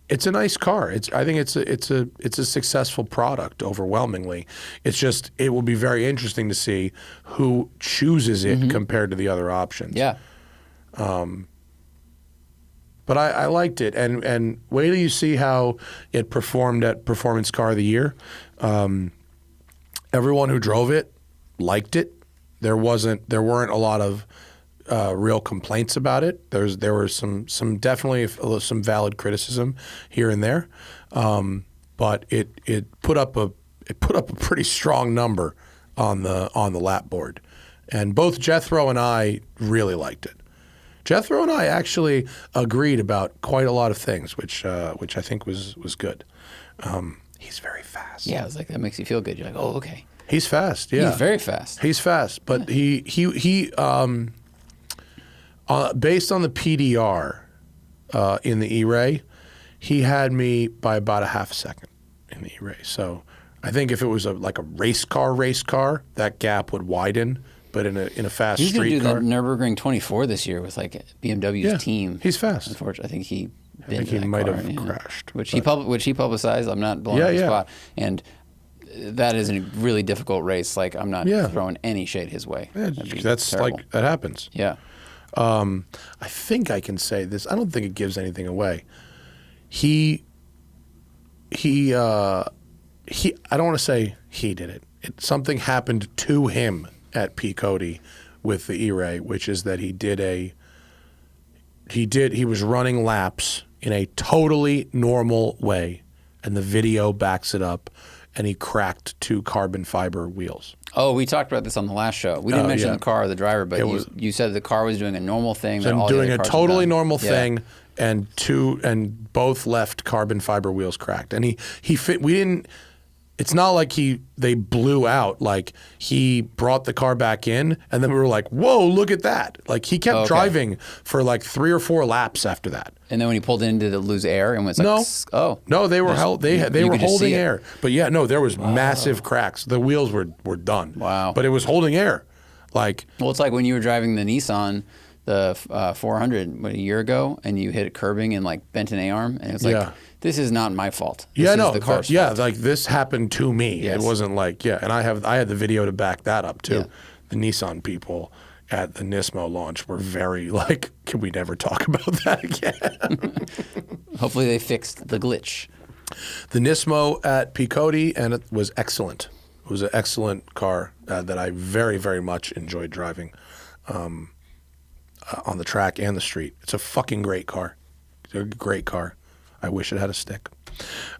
It's a nice car. I think it's a successful product overwhelmingly. It's just it will be very interesting to see who chooses it compared to the other options. Yeah. But I liked it, and wait till you see how it performed at Performance Car of the Year. Everyone who drove it liked it. There weren't a lot of real complaints about it. There were some definitely some valid criticism here and there, but it put up a pretty strong number on the lap board, and both Jethro and I really liked it. Jethro and I actually agreed about quite a lot of things, which I think was good. He's very fast. Yeah, it's like that makes you feel good. You're like, oh, okay. He's fast. Yeah, He's very fast. He's fast, but he based on the PDR in the E-Ray, he had me by about a half a second in the E-Ray. So I think if it was like a race car, that gap would widen. But in a fast He's street car. car, He's going to do the Nürburgring 24 this year with like BMW's team. He's fast. Unfortunately, I think he might have crashed. Which he publicized. I'm not blowing up the spot. And that is a really difficult race. Like, I'm not throwing any shade his way. Yeah, that's terrible. like that happens. Yeah. I think I can say this. I don't think it gives anything away. I don't want to say he did it. Something happened to him at P. Cody with the E-Ray, which is that he was running laps in a totally normal way, and the video backs it up, and he cracked 2 carbon fiber wheels. Oh, we talked about this on the last show. We didn't mention the car or the driver, but you said the car was doing a normal thing. That all doing the a other cars totally had done. normal thing, and both left carbon fiber wheels cracked. And he fit. We didn't. It's not like they blew out. Like, he brought the car back in, and then we were like, "Whoa, look at that!" Like, he kept driving for like 3 or 4 laps after that. And then when he pulled in, did it lose air and was like, no, they were they were holding see air. But yeah, no, there was massive cracks. The wheels were done. Wow. But it was holding air. Like, well, it's like when you were driving the Nissan, the 400 a year ago, and you hit a curbing and like bent an A-arm, and it's like, this is not my fault. This is the car's fault. Like, this happened to me. Yes. It wasn't like, and I had the video to back that up too. Yeah. The Nissan people at the Nismo launch were very like, can we never talk about that again? Hopefully they fixed the glitch. The Nismo at P. Cody, and it was excellent. It was an excellent car that I very, very much enjoyed driving on the track and the street. It's a fucking great car. It's a great car. I wish it had a stick.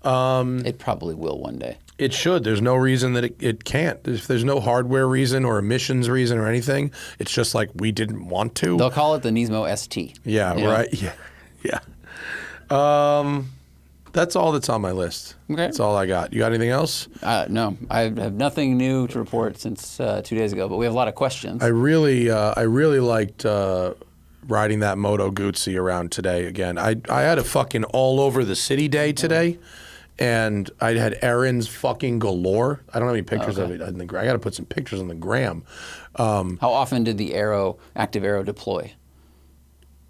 It probably will one day. It should. There's no reason that it can't. If there's no hardware reason or emissions reason or anything, it's just like we didn't want to. They'll call it the Nismo ST. Yeah, right. Yeah. That's all that's on my list. Okay. That's all I got. You got anything else? No, I have nothing new to report since 2 days ago, but we have a lot of questions. I really liked riding that Moto Guzzi around today again. I had a fucking all over the city day today, and I had errands fucking galore. I don't have any pictures of it. I got to put some pictures on the gram. How often did the active arrow deploy?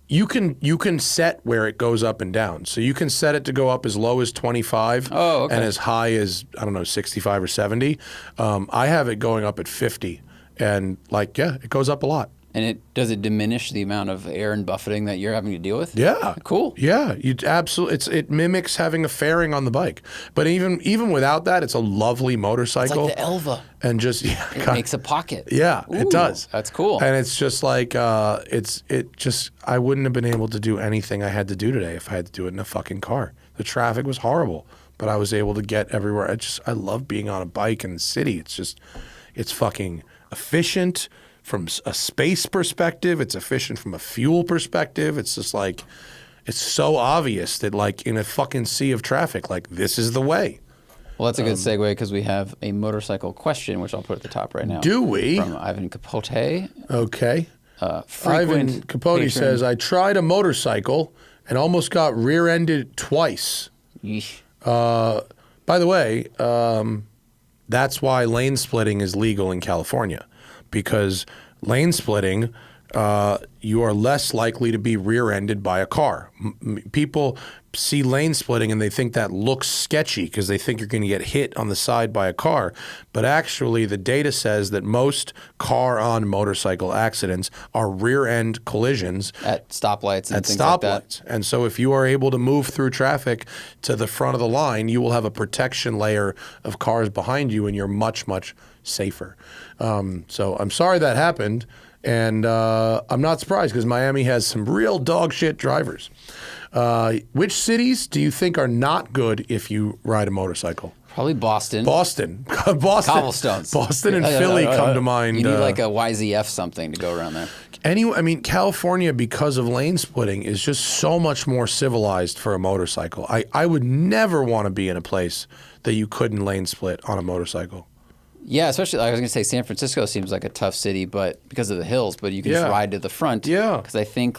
You can set where it goes up and down. So you can set it to go up as low as 25 and as high as, 65 or 70. I have it going up at 50. And it goes up a lot. And does it diminish the amount of air and buffeting that you're having to deal with? Yeah. Cool. Yeah. It mimics having a fairing on the bike. But even without that, it's a lovely motorcycle. It's like the Elva. And just it makes a pocket. Yeah, it does. That's cool. And it's just like I wouldn't have been able to do anything I had to do today if I had to do it in a fucking car. The traffic was horrible, but I was able to get everywhere. I love being on a bike in the city. It's fucking efficient from a space perspective. It's efficient from a fuel perspective. It's just like, it's so obvious that in a fucking sea of traffic, this is the way. Well, that's a good segue because we have a motorcycle question, which I'll put at the top right now. Do we? From Ivan Capote. Okay. Ivan Capote patron. says, I tried a motorcycle and almost got rear-ended twice. Yeesh. By the way, that's why lane splitting is legal in California, because lane splitting, you are less likely to be rear-ended by a car. People see lane splitting and they think that looks sketchy because they think you're going to get hit on the side by a car. But actually, the data says that most car-on motorcycle accidents are rear-end collisions at stoplights and things like that. And so if you are able to move through traffic to the front of the line, you will have a protection layer of cars behind you and you're much, much safer. So I'm sorry that happened. And I'm not surprised because Miami has some real dog shit drivers. Which cities do you think are not good if you ride a motorcycle? Probably Boston. Boston. Cobblestones. Boston and Philly come to mind. You need like a YZF something to go around there. California, because of lane splitting, is just so much more civilized for a motorcycle. I would never want to be in a place that you couldn't lane split on a motorcycle. Yeah, especially, I was going to say San Francisco seems like a tough city, but because of the hills, but you can just ride to the front. Yeah. Because I think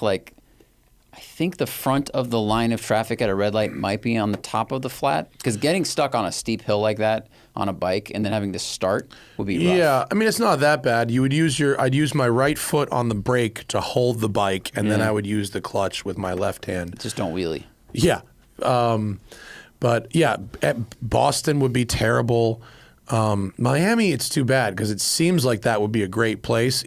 the front of the line of traffic at a red light might be on the top of the flat. Because getting stuck on a steep hill like that on a bike and then having to start would be rough. Yeah, it's not that bad. I'd use my right foot on the brake to hold the bike, and then I would use the clutch with my left hand. Just don't wheelie. Yeah. But yeah, Boston would be terrible. Miami, it's too bad because it seems like that would be a great place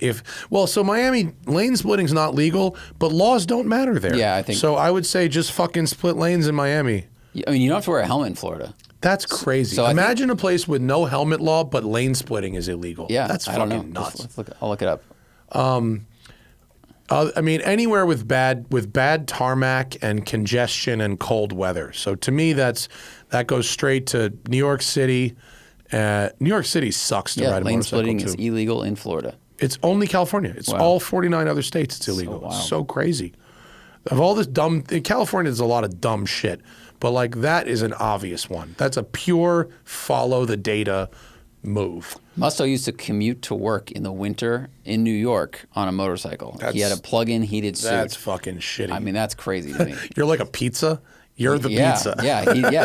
so Miami, lane splitting's not legal, but laws don't matter there. Yeah, I think. So I would say just fucking split lanes in Miami. You don't have to wear a helmet in Florida. That's crazy. So imagine a place with no helmet law, but lane splitting is illegal. Yeah. That's fucking nuts. I'll look it up. Anywhere with bad tarmac and congestion and cold weather. So to me, that goes straight to New York City. New York City sucks to ride a motorcycle. Lane splitting is illegal in Florida. It's only California. It's all 49 other states it's illegal. It's so crazy. Of all this dumb, in California there's a lot of dumb shit, but that is an obvious one. That's a pure follow the data move. Musto used to commute to work in the winter in New York on a motorcycle. He had a plug-in heated suit. That's fucking shitty. That's crazy to me. You're like a pizza. You're the pizza.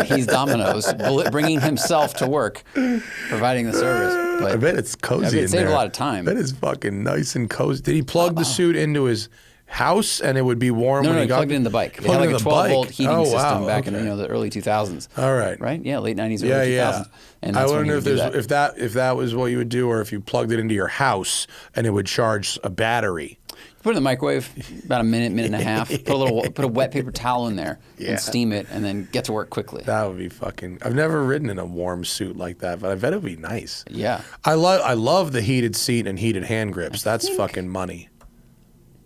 He's Domino's, bringing himself to work, providing the service. But I bet it's cozy in there. It saved a lot of time. I bet it's fucking nice and cozy. Did he plug the suit into his house and it would be warm when he got... plugged it in the bike. They had like a 12-volt heating system back in the early 2000s. All right. Right? Yeah, late 90s, early 2000s. And I wonder if that was what you would do, or if you plugged it into your house and it would charge a battery. Put it in the microwave about a minute and a half. Put a wet paper towel in there and steam it, and then get to work quickly. That would be fucking. I've never ridden in a warm suit like that, but I bet it would be nice. Yeah. I love the heated seat and heated hand grips. That's fucking money.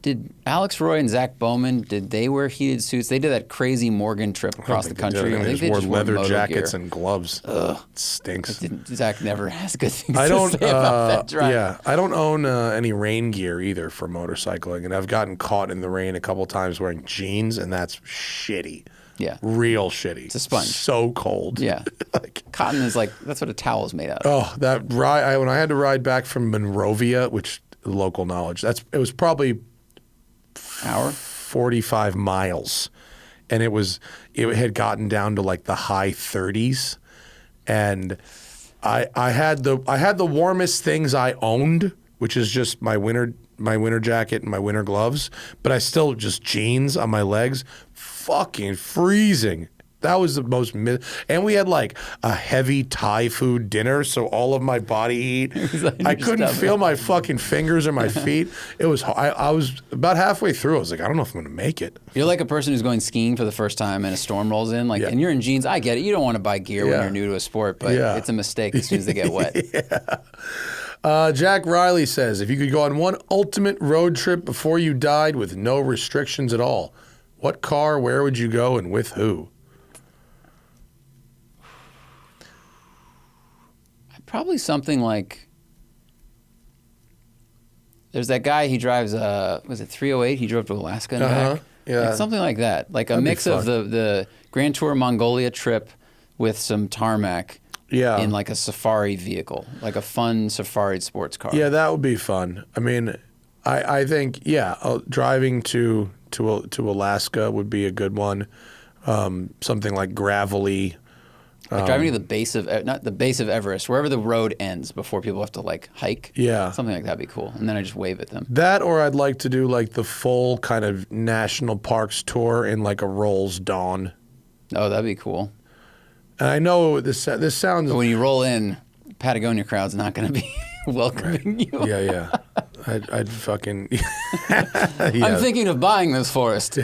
Did Alex Roy and Zach Bowman, did they wear heated suits? They did that crazy Morgan trip across the country. I think they just wore leather jackets and gloves. Ugh. It stinks. Zach never has good things to say about that drive. Yeah, I don't own any rain gear either for motorcycling, and I've gotten caught in the rain a couple times wearing jeans, and that's shitty. Yeah. Real shitty. It's a sponge. So cold. Yeah. Cotton is like, that's what a towel is made out of. Oh, that ride, when I had to ride back from Monrovia, which local knowledge, it was probably Hour? 45 miles. And it had gotten down to like the high 30s. And I had the warmest things I owned, which is just my winter jacket and my winter gloves, but I still just jeans on my legs, fucking freezing. That was the most, and we had like a heavy Thai food dinner, so all of my body heat, I couldn't feel my fucking fingers or my feet. It was, I was about halfway through. I was like, I don't know if I'm gonna make it. You're like a person who's going skiing for the first time and a storm rolls in, like, and you're in jeans. I get it. You don't want to buy gear when you're new to a sport, but it's a mistake as soon as they get wet. Jack Riley says, if you could go on one ultimate road trip before you died with no restrictions at all, what car, where would you go, and with who? Probably something like, there's that guy, he drives, was it 308? He drove to Alaska and back. Yeah. Like something like that. Like a mix of the Grand Tour Mongolia trip with some tarmac in like a safari vehicle, like a fun safari sports car. Yeah, that would be fun. I mean, I think, driving to Alaska would be a good one. Something like gravelly. Like driving to the base of, not the base of Everest, wherever the road ends before people have to like hike. Yeah. Something like that'd be cool. And then I just wave at them. That, or I'd like to do like the full kind of national parks tour in like a Rolls Dawn. Oh, that'd be cool. And I know this sounds... But when you roll in, Patagonia crowd's not going to be welcoming you. Yeah. I'd fucking... I'm thinking of buying this forest.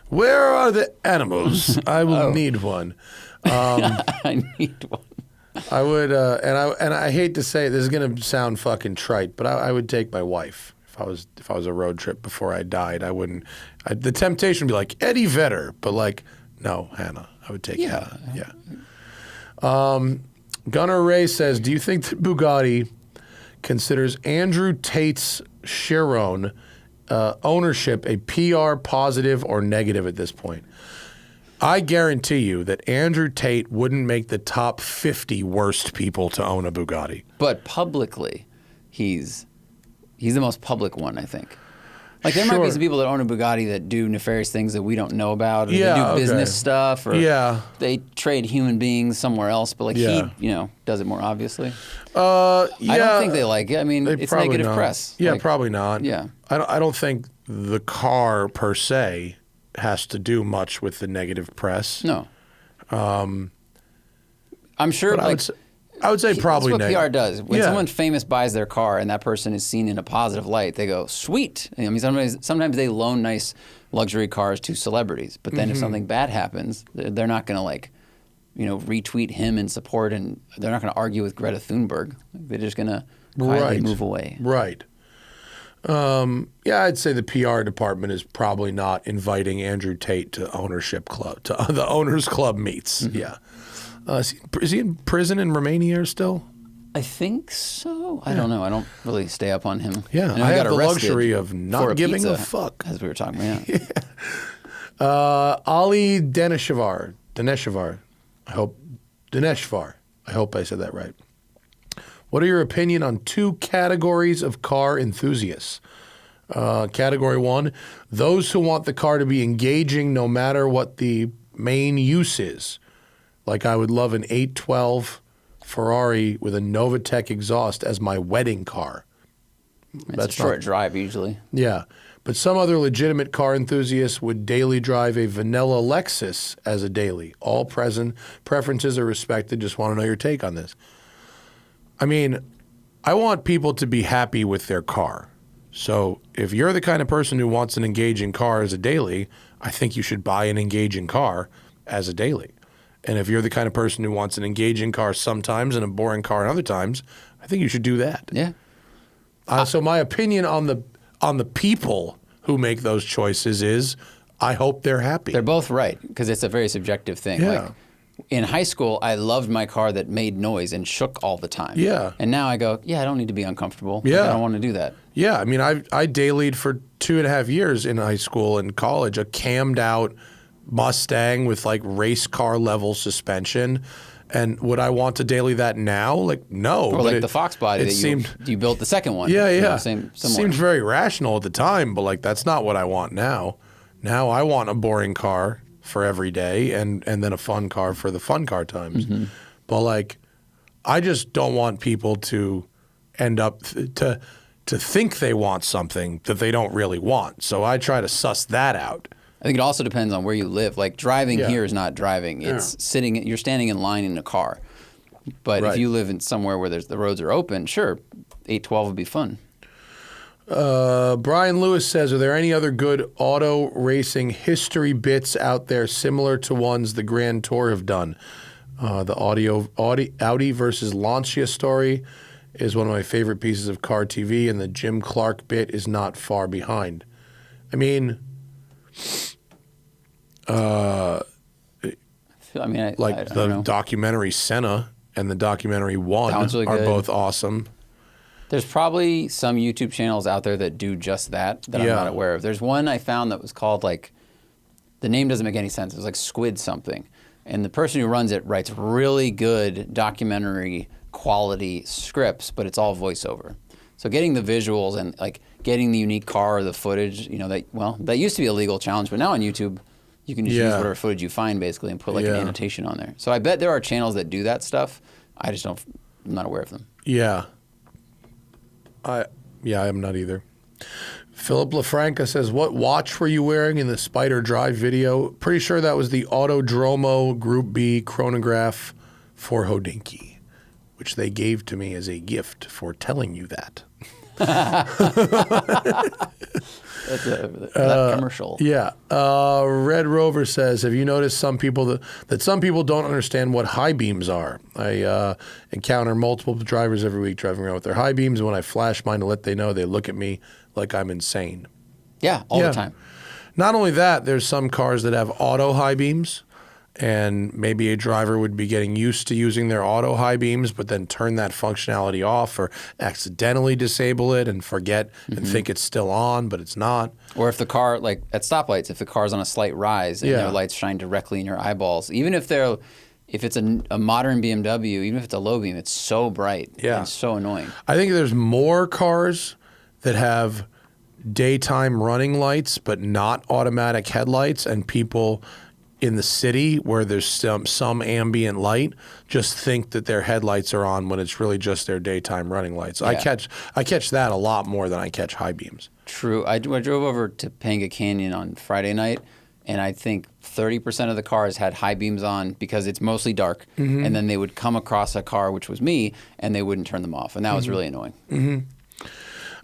Where are the animals? I will need one. I need one. I would, and I hate to say it, this is gonna sound fucking trite, but I would take my wife if I was a road trip before I died. I wouldn't. The temptation would be like Eddie Vedder, but like no, Hannah. I would take Hannah. Yeah. Gunnar Ray says, do you think that Bugatti considers Andrew Tate's Chiron ownership a PR positive or negative at this point? I guarantee you that Andrew Tate wouldn't make the top 50 worst people to own a Bugatti. But publicly, he's the most public one, I think. Like there might be some people that own a Bugatti that do nefarious things that we don't know about, or they do business stuff, or they trade human beings somewhere else. But like he, does it more obviously. I don't think they like it. I mean, it's negative press. Yeah, like, probably not. Yeah, I don't think the car per se has to do much with the negative press. No. I'm sure. But I would say probably that's what negative. PR does. When someone famous buys their car and that person is seen in a positive light, they go, sweet. I mean, sometimes they loan nice luxury cars to celebrities, but then if something bad happens, they're not going to like, retweet him in support, and they're not going to argue with Greta Thunberg. They're just going to quietly move away. Right. I'd say the PR department is probably not inviting Andrew Tate to ownership club, to the owners club meets. Yeah. Is he in prison in Romania still? I think so. I don't know. I don't really stay up on him. Yeah, I have the luxury of not giving a fuck. As we were talking about. Ali Deneshvar. I hope I said that right. What are your opinion on two categories of car enthusiasts? Category 1, those who want the car to be engaging no matter what the main use is. Like I would love an 812 Ferrari with a Novatec exhaust as my wedding car. That's a short drive usually. Yeah. But some other legitimate car enthusiasts would daily drive a vanilla Lexus as a daily. All preferences are respected. Just want to know your take on this. I mean, I want people to be happy with their car. So if you're the kind of person who wants an engaging car as a daily, I think you should buy an engaging car as a daily. And if you're the kind of person who wants an engaging car sometimes and a boring car at other times, I think you should do that. Yeah. So my opinion on on the people who make those choices is, I hope they're happy. They're both right, because it's a very subjective thing. Yeah. Like, in high school, I loved my car that made noise and shook all the time. Yeah. And now I go, I don't need to be uncomfortable. Like, Yeah. I don't want to do that. Yeah, I mean, I dailied for 2.5 years in high school and college, a cammed out Mustang with like race car level suspension. And would I want to daily that now? Like, no. Or like the Fox body that you built the second one. Yeah, yeah. Similar. Seems very rational at the time, but like that's not what I want now. Now I want a boring car for every day and then a fun car for the fun car times. Mm-hmm. But like, I just don't want people to end up to think they want something that they don't really want. So I try to suss that out. I think it also depends on where you live. Like driving Yeah. here is not driving. It's you're standing in line in a car. But Right. if you live in somewhere where the roads are open, sure, 812 would be fun. Brian Lewis says, are there any other good auto racing history bits out there similar to ones the Grand Tour have done? The Audi versus Lancia story is one of my favorite pieces of car TV, and the Jim Clark bit is not far behind. I mean, I don't the know. documentary Senna and the documentary One Sounds really are good. both awesome. There's probably some YouTube channels out there that do just that I'm Yeah. not aware of. There's one I found that was called like, the name doesn't make any sense. It was like Squid something. And the person who runs it writes really good documentary quality scripts, but it's all voiceover. So getting the visuals and like getting the unique car or the footage, that used to be a legal challenge, but now on YouTube, you can just use whatever footage you find basically and put like an annotation on there. So I bet there are channels that do that stuff. I'm not aware of them. Yeah. I'm not either. Philip LaFranca says, what watch were you wearing in the Spider Drive video? Pretty sure that was the Autodromo Group B chronograph for Hodinkee, which they gave to me as a gift for telling you that. That's that commercial. Yeah. Red Rover says, have you noticed that some people don't understand what high beams are? I encounter multiple drivers every week driving around with their high beams, and when I flash mine to let they know, they look at me like I'm insane. Yeah, all the time. Not only that, there's some cars that have auto high beams, and maybe a driver would be getting used to using their auto high beams, but then turn that functionality off or accidentally disable it and forget and think it's still on, but it's not. Or if the car, like at stoplights, if the car's on a slight rise and their lights shine directly in your eyeballs, even if it's a modern BMW, even if it's a low beam, it's so bright and so annoying. I think there's more cars that have daytime running lights but not automatic headlights, and people in the city where there's some ambient light just think that their headlights are on when it's really just their daytime running lights. Yeah. I catch that a lot more than I catch high beams. True. I drove over to Panga Canyon on Friday night, and I think 30% of the cars had high beams on because it's mostly dark, and then they would come across a car, which was me, and they wouldn't turn them off, and that was really annoying.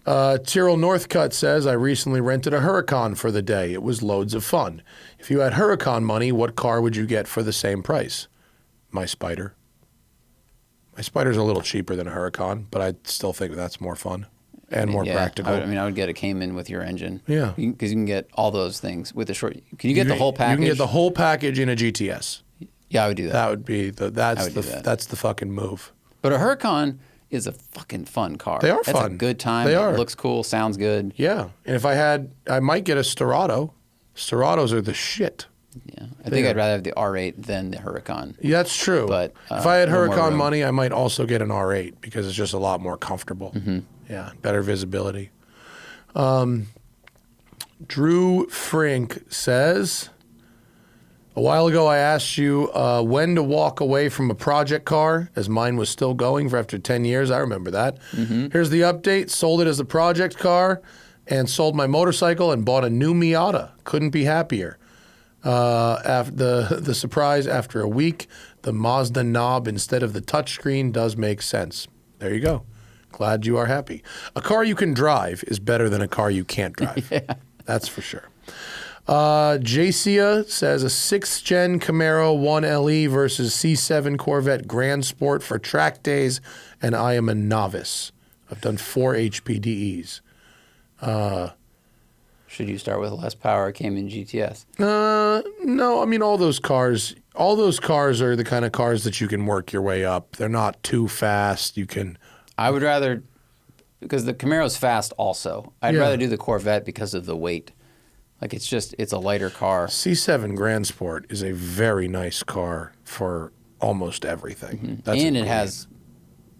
Tyrrell Northcutt says, I recently rented a Huracan for the day. It was loads of fun. If you had Huracan money, what car would you get for the same price? My Spider. My Spider's a little cheaper than a Huracan, but I still think that's more fun and more practical. I would get a Cayman with your engine. Yeah. Because you can get all those things with a short. Can you get the whole package? You can get the whole package in a GTS. Yeah, I would do that. That would be that's the fucking move. But a Huracan is a fucking fun car. They are That's fun. a good time. They are. It looks cool, sounds good. Yeah. And if I might get a Storado. Storados are the shit. Yeah. I think I'd rather have the R8 than the Huracan. Yeah, that's true. But if I had a little more Huracan room. money, I might also get an R8 because it's just a lot more comfortable. Yeah, better visibility. Drew Frink says, a while ago I asked you when to walk away from a project car, as mine was still going for after 10 years. I remember that. Here's the update. Sold it as a project car and sold my motorcycle and bought a new Miata. Couldn't be happier. After the surprise, after a week, the Mazda knob instead of the touchscreen does make sense. There you go. Glad you are happy. A car you can drive is better than a car you can't drive. That's for sure. Jacia says a 6th gen Camaro 1LE versus C7 Corvette Grand Sport for track days, and I am a novice. I've done 4 HPDEs. Should you start with less power Cayman GTS? No, I mean all those cars are the kind of cars that you can work your way up. They're not too fast. You can. I would rather, because the Camaro's fast also. I'd rather do the Corvette because of the weight. Like it's a lighter car. C7 Grand Sport is a very nice car for almost everything. And it has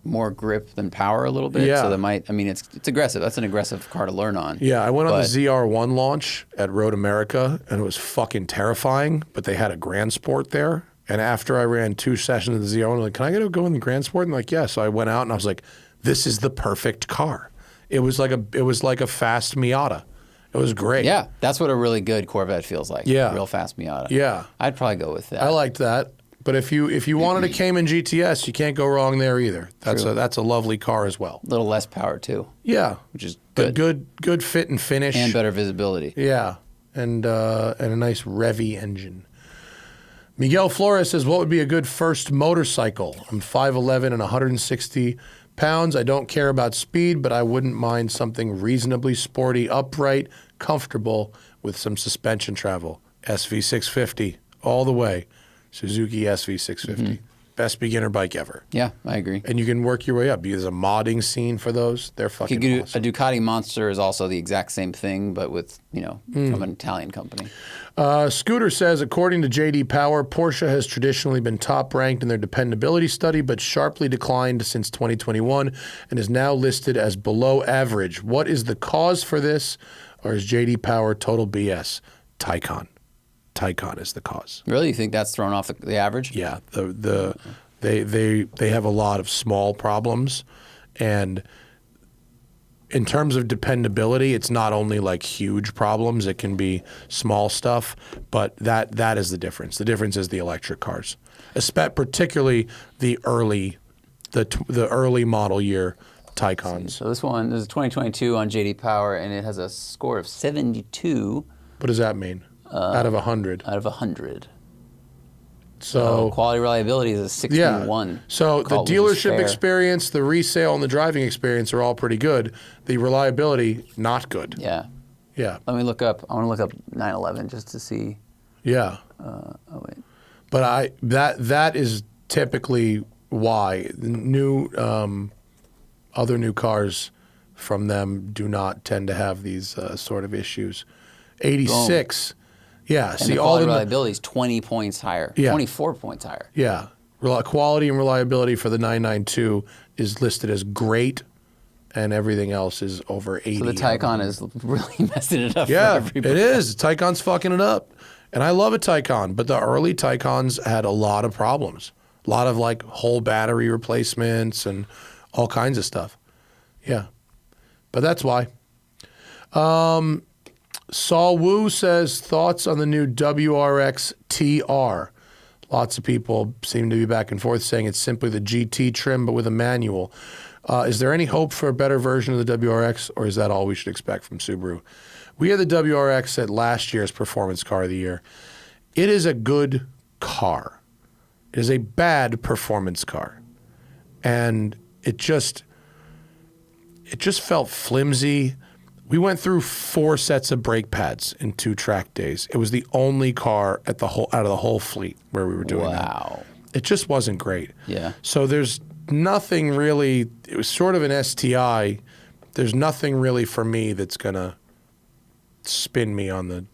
more grip than power a little bit. Yeah. So it's aggressive. That's an aggressive car to learn on. Yeah, I went on the ZR1 launch at Road America, and it was fucking terrifying, but they had a Grand Sport there. And after I ran 2 sessions of the ZR1, I'm like, can I go in the Grand Sport? And like, yeah. So I went out, and I was like, this is the perfect car. It was like a fast Miata. It was great. Yeah, that's what a really good Corvette feels like. Yeah. Real fast Miata. Yeah. I'd probably go with that. I liked that. But if you wanted a Cayman GTS, you can't go wrong there either. That's a lovely car as well. A little less power too. Yeah, which is but good. good fit and finish, and better visibility. Yeah, and a nice revvy engine. Miguel Flores says, "What would be a good first motorcycle? I'm 5'11" and 160 pounds. I don't care about speed, but I wouldn't mind something reasonably sporty, upright, comfortable, with some suspension travel. SV650 all the way." Suzuki SV650. Best beginner bike ever. Yeah, I agree. And you can work your way up. There's a modding scene for those. They're fucking awesome. A Ducati Monster is also the exact same thing, but with, from an Italian company. Scooter says, according to J.D. Power, Porsche has traditionally been top ranked in their dependability study, but sharply declined since 2021 and is now listed as below average. What is the cause for this? Or is J.D. Power total BS? Taycan is the cause. Really? You think that's thrown off the average? Yeah. They have a lot of small problems, and in terms of dependability, it's not only like huge problems, it can be small stuff, but that is the difference. The difference is the electric cars, particularly the early model year Taycans. So this is 2022 on JD Power, and it has a score of 72. What does that mean? Out of 100. Out of 100. So quality reliability is a 61. Yeah. So the dealership experience, the resale, and the driving experience are all pretty good. The reliability, not good. Yeah. Yeah. I want to look up 911 just to see. Yeah. Wait. But that is typically why other new cars from them do not tend to have these sort of issues. 86. Boom. Yeah. And the quality reliability is 20 points higher. Yeah. 24 points higher. Yeah. Quality and reliability for the 992 is listed as great, and everything else is over 80. So the Taycan is really messing it up for everybody. It is. Taycan's fucking it up. And I love a Taycan, but the early Taycans had a lot of problems. A lot of like whole battery replacements and all kinds of stuff. Yeah. But that's why. Saul Wu says, thoughts on the new WRX TR. Lots of people seem to be back and forth saying it's simply the GT trim but with a manual. Is there any hope for a better version of the WRX, or is that all we should expect from Subaru? We had the WRX at last year's Performance Car of the Year. It is a good car. It is a bad performance car. And it just felt flimsy. We went through 4 sets of brake pads in 2 track days. It was the only car out of the whole fleet where we were doing that. Wow. It just wasn't great. Yeah. So there's nothing really. It was sort of an STI. There's nothing really for me that's going to spin me on the...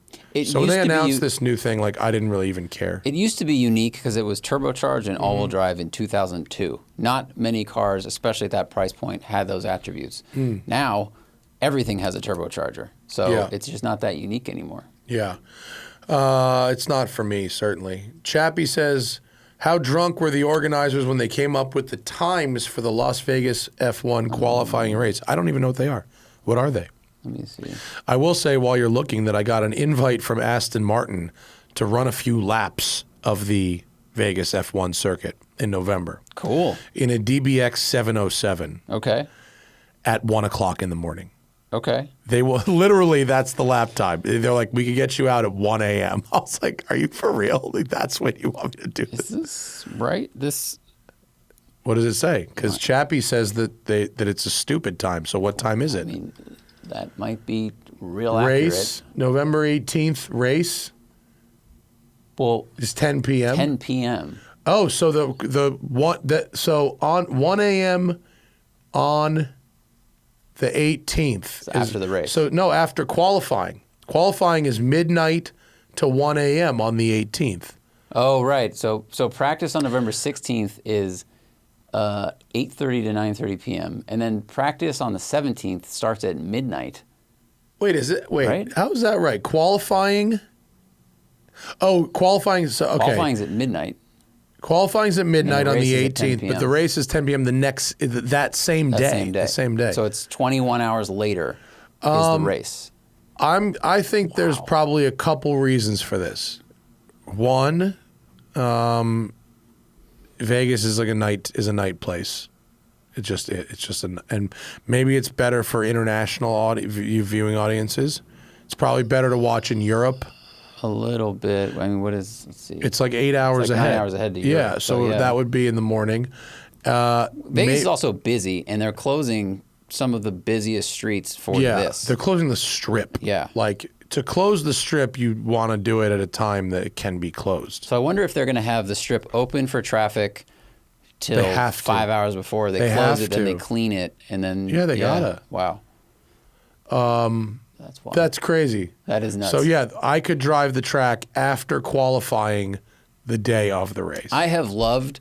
So when they announced this new thing, like, I didn't really even care. It used to be unique because it was turbocharged and all-wheel drive in 2002. Not many cars, especially at that price point, had those attributes. Now... everything has a turbocharger, so it's just not that unique anymore. Yeah. It's not for me, certainly. Chappie says, how drunk were the organizers when they came up with the times for the Las Vegas F1 qualifying race? I don't even know what they are. What are they? Let me see. I will say while you're looking that I got an invite from Aston Martin to run a few laps of the Vegas F1 circuit in November. Cool. In a DBX 707. Okay. At 1 o'clock in the morning. Okay. They will literally. That's the lap time. They're like, we could get you out at 1 a.m. I was like, are you for real? Like, that's what you want me to do? Is this right? What does it say? Because Chappie says that it's a stupid time. So what time is it? I mean, That might be real Race, accurate. November 18th, race Well, is 10 p.m. 10 p.m. Oh, so so on 1 a.m. on the 18th. After the race. So no, after qualifying. Qualifying is midnight to 1 a.m. on the 18th. Oh, right. So practice on November 16th is 8:30 to 9:30 p.m. And then practice on the 17th starts at midnight. Wait, is it? Wait, Right? how is that right? Qualifying? Oh, qualifying is okay. Qualifying's at midnight. Qualifying's at midnight on race the is at 10 18th, but the p.m. race is 10 p.m. that same day. The same day. So it's 21 hours later is the race. I think there's probably a couple reasons for this. One, Vegas is like a night place. And maybe it's better for international viewing audiences. It's probably better to watch in Europe. A little bit. I mean, let's see. It's like 8 hours like ahead. 9 hours ahead to Yeah, Europe, so yeah. that would be in the morning. Vegas is also busy, and they're closing some of the busiest streets for this. They're closing the strip. Yeah. Like, to close the strip, you want to do it at a time that it can be closed. So I wonder if they're going to have the strip open for traffic till They have to. 5 hours before they have close it, then they to. clean it, and then They gotta. Wow. That's wild. That's crazy. That is nuts. So, yeah, I could drive the track after qualifying the day of the race. I have loved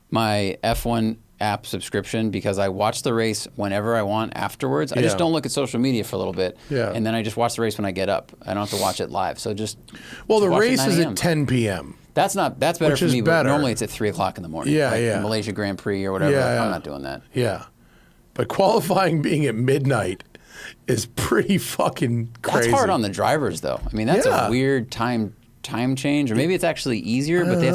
my F1 app subscription because I watch the race whenever I want afterwards. I just don't look at social media for a little bit, and then I just watch the race when I get up. I don't have to watch it live. So well, the watch it race 9 is a.m. at 10 p.m. That's better Which for is me. better. But normally it's at 3 o'clock in the morning. Yeah, like yeah. the Malaysia Grand Prix or whatever. Yeah, yeah. I'm not doing that. Yeah. But qualifying being at midnight is pretty fucking crazy. That's hard on the drivers, though. I mean, that's a weird time change, or maybe it's actually easier, but they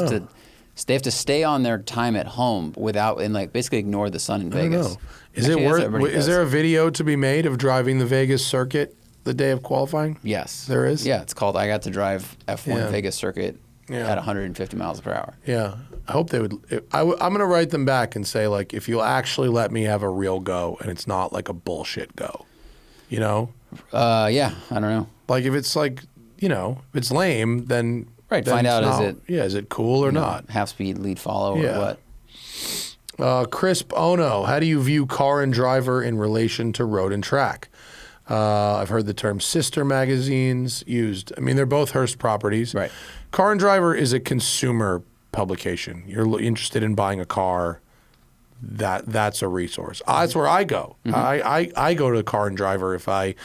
have to stay on their time at home and like basically ignore the sun in Vegas. I don't know. Is there a video to be made of driving the Vegas circuit the day of qualifying? Yes. There is? Yeah, it's called I Got to Drive F1 Vegas Circuit Yeah. at 150 miles per hour. Yeah. I hope they would. I'm going to write them back and say, like, if you'll actually let me have a real go and it's not like a bullshit go, you know? Yeah, I don't know. Like, if it's like, you know, if it's lame, then. Right, then find it's out not- is it cool or not? Half speed lead follow Yeah. or what? Crisp Ono, how do you view Car and Driver in relation to Road and Track? I've heard the term sister magazines used. I mean, they're both Hearst properties. Right. Car and Driver is a consumer publication. You're interested in buying a car, that's a resource. That's where I go. I go to Car and Driver if I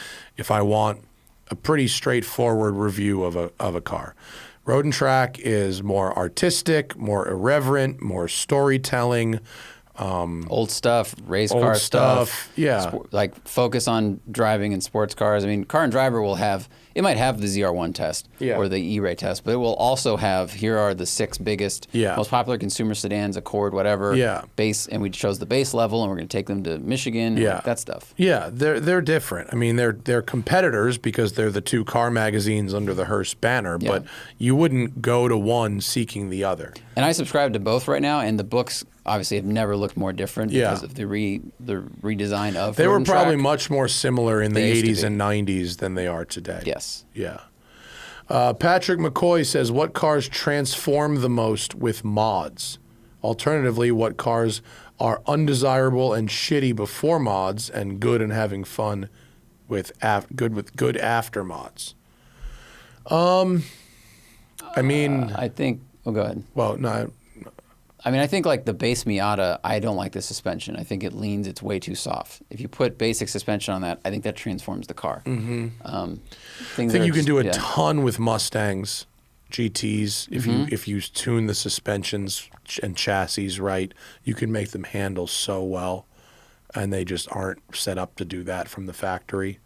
want a pretty straightforward review of a car. Road and Track is more artistic, more irreverent, more storytelling. Old stuff, race Old car stuff, yeah. like focus on driving and sports cars. I mean, Car and Driver might have the ZR1 test or the E-Ray test, but it will also have, here are the 6 biggest, most popular consumer sedans, Accord, whatever, base, and we chose the base level, and we're going to take them to Michigan, and that stuff. Yeah, they're different. I mean, they're competitors because they're the 2 car magazines under the Hearst banner, but you wouldn't go to one seeking the other. And I subscribe to both right now, and the books obviously have never looked more different because of the redesign of They Road were and probably Track. much more similar in the They used to 80s be. and 90s than they are today. Yes. Yeah. Patrick McCoy says, what cars transform the most with mods? Alternatively, what cars are undesirable and shitty before mods and good and having fun with good after mods? I mean... I think... Oh, go ahead. Well, no... I mean, I think like the base Miata, I don't like the suspension. I think it leans, it's way too soft. If you put basic suspension on that, I think that transforms the car. I think you can do a ton with Mustangs, GTs. If you tune the suspensions and chassis right, you can make them handle so well, and they just aren't set up to do that from the factory.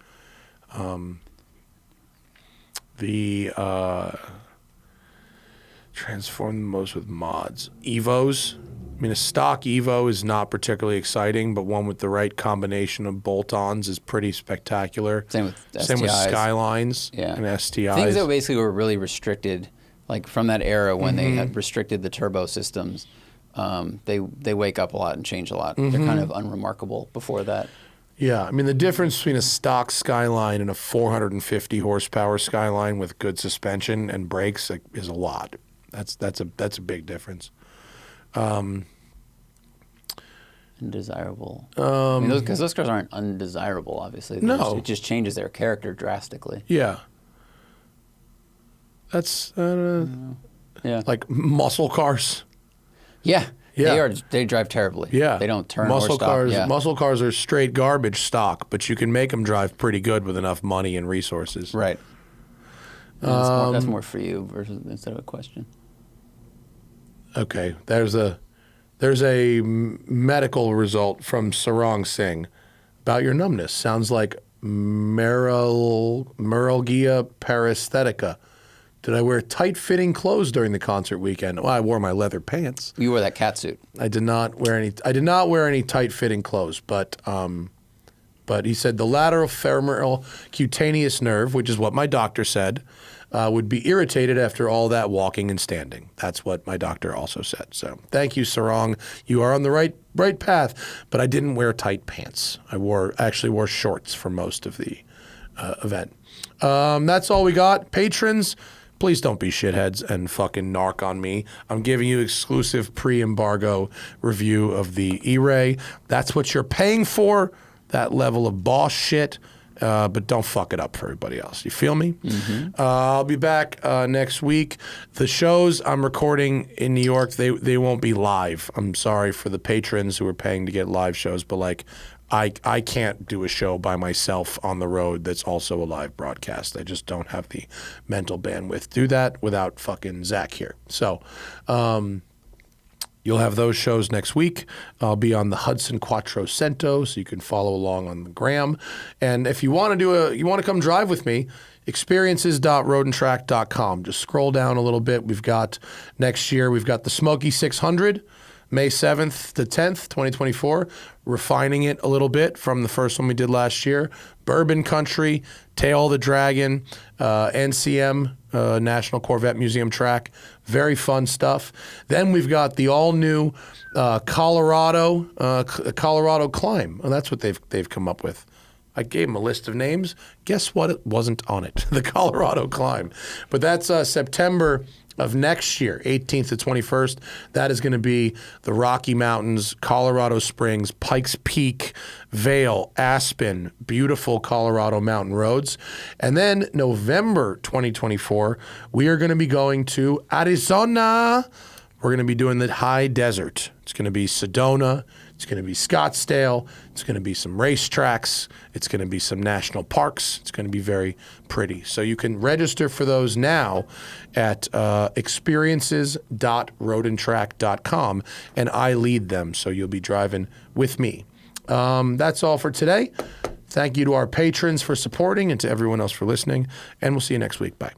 Transform the most with mods. Evos. I mean, a stock Evo is not particularly exciting, but one with the right combination of bolt-ons is pretty spectacular. Same with STIs. Same with Skylines and STIs. Things that basically were really restricted, like from that era when they had restricted the turbo systems, they wake up a lot and change a lot. They're kind of unremarkable before that. Yeah, I mean the difference between a stock Skyline and a 450 horsepower Skyline with good suspension and brakes is a lot. That's a big difference. Undesirable. Because those cars aren't undesirable, obviously. No. It just changes their character drastically. Yeah. That's Yeah. like muscle cars. Yeah. Yeah. They drive terribly. Yeah, They don't turn muscle or stop. cars. Yeah. Muscle cars are straight garbage stock, but you can make them drive pretty good with enough money and resources. Right. That's more for you versus instead of a question. Okay, there's a medical result from Sarang Singh about your numbness. Sounds like myalgia paresthetica. Did I wear tight-fitting clothes during the concert weekend? Well, I wore my leather pants. You wore that cat suit. I did not wear any tight-fitting clothes, but he said the lateral femoral cutaneous nerve, which is what my doctor said, would be irritated after all that walking and standing. That's what my doctor also said. So thank you, Sarang. You are on the right path, but I didn't wear tight pants. I actually wore shorts for most of the event. That's all we got. Patrons, please don't be shitheads and fucking narc on me. I'm giving you exclusive pre-embargo review of the E-Ray. That's what you're paying for, that level of boss shit. But don't fuck it up for everybody else. You feel me? Mm-hmm. I'll be back next week. The shows I'm recording in New York, they won't be live. I'm sorry for the patrons who are paying to get live shows, but like I can't do a show by myself on the road that's also a live broadcast. I just don't have the mental bandwidth to do that without fucking Zach here. So you'll have those shows next week. I'll be on the Hudson Quattrocento, so you can follow along on the gram. And if you want to come drive with me, experiences.roadandtrack.com. Just scroll down a little bit. We've got next year, we've got the Smoky 600, May 7th to 10th, 2024, refining it a little bit from the first one we did last year. Bourbon Country, Tail the Dragon, NCM, National Corvette Museum track. Very fun stuff. Then we've got the all-new Colorado Climb. Oh, that's what they've come up with. I gave them a list of names. Guess what? It wasn't on it. The Colorado Climb. But that's September of next year, 18th to 21st. That is going to be the Rocky Mountains, Colorado Springs, Pikes Peak, Vail, Aspen, beautiful Colorado mountain roads. And then November 2024, we are going to be going to Arizona. We're going to be doing the high desert. It's going to be Sedona. It's going to be Scottsdale. It's going to be some racetracks. It's going to be some national parks. It's going to be very pretty. So you can register for those now at experiences.roadandtrack.com, and I lead them, so you'll be driving with me. That's all for today. Thank you to our patrons for supporting and to everyone else for listening, and we'll see you next week. Bye.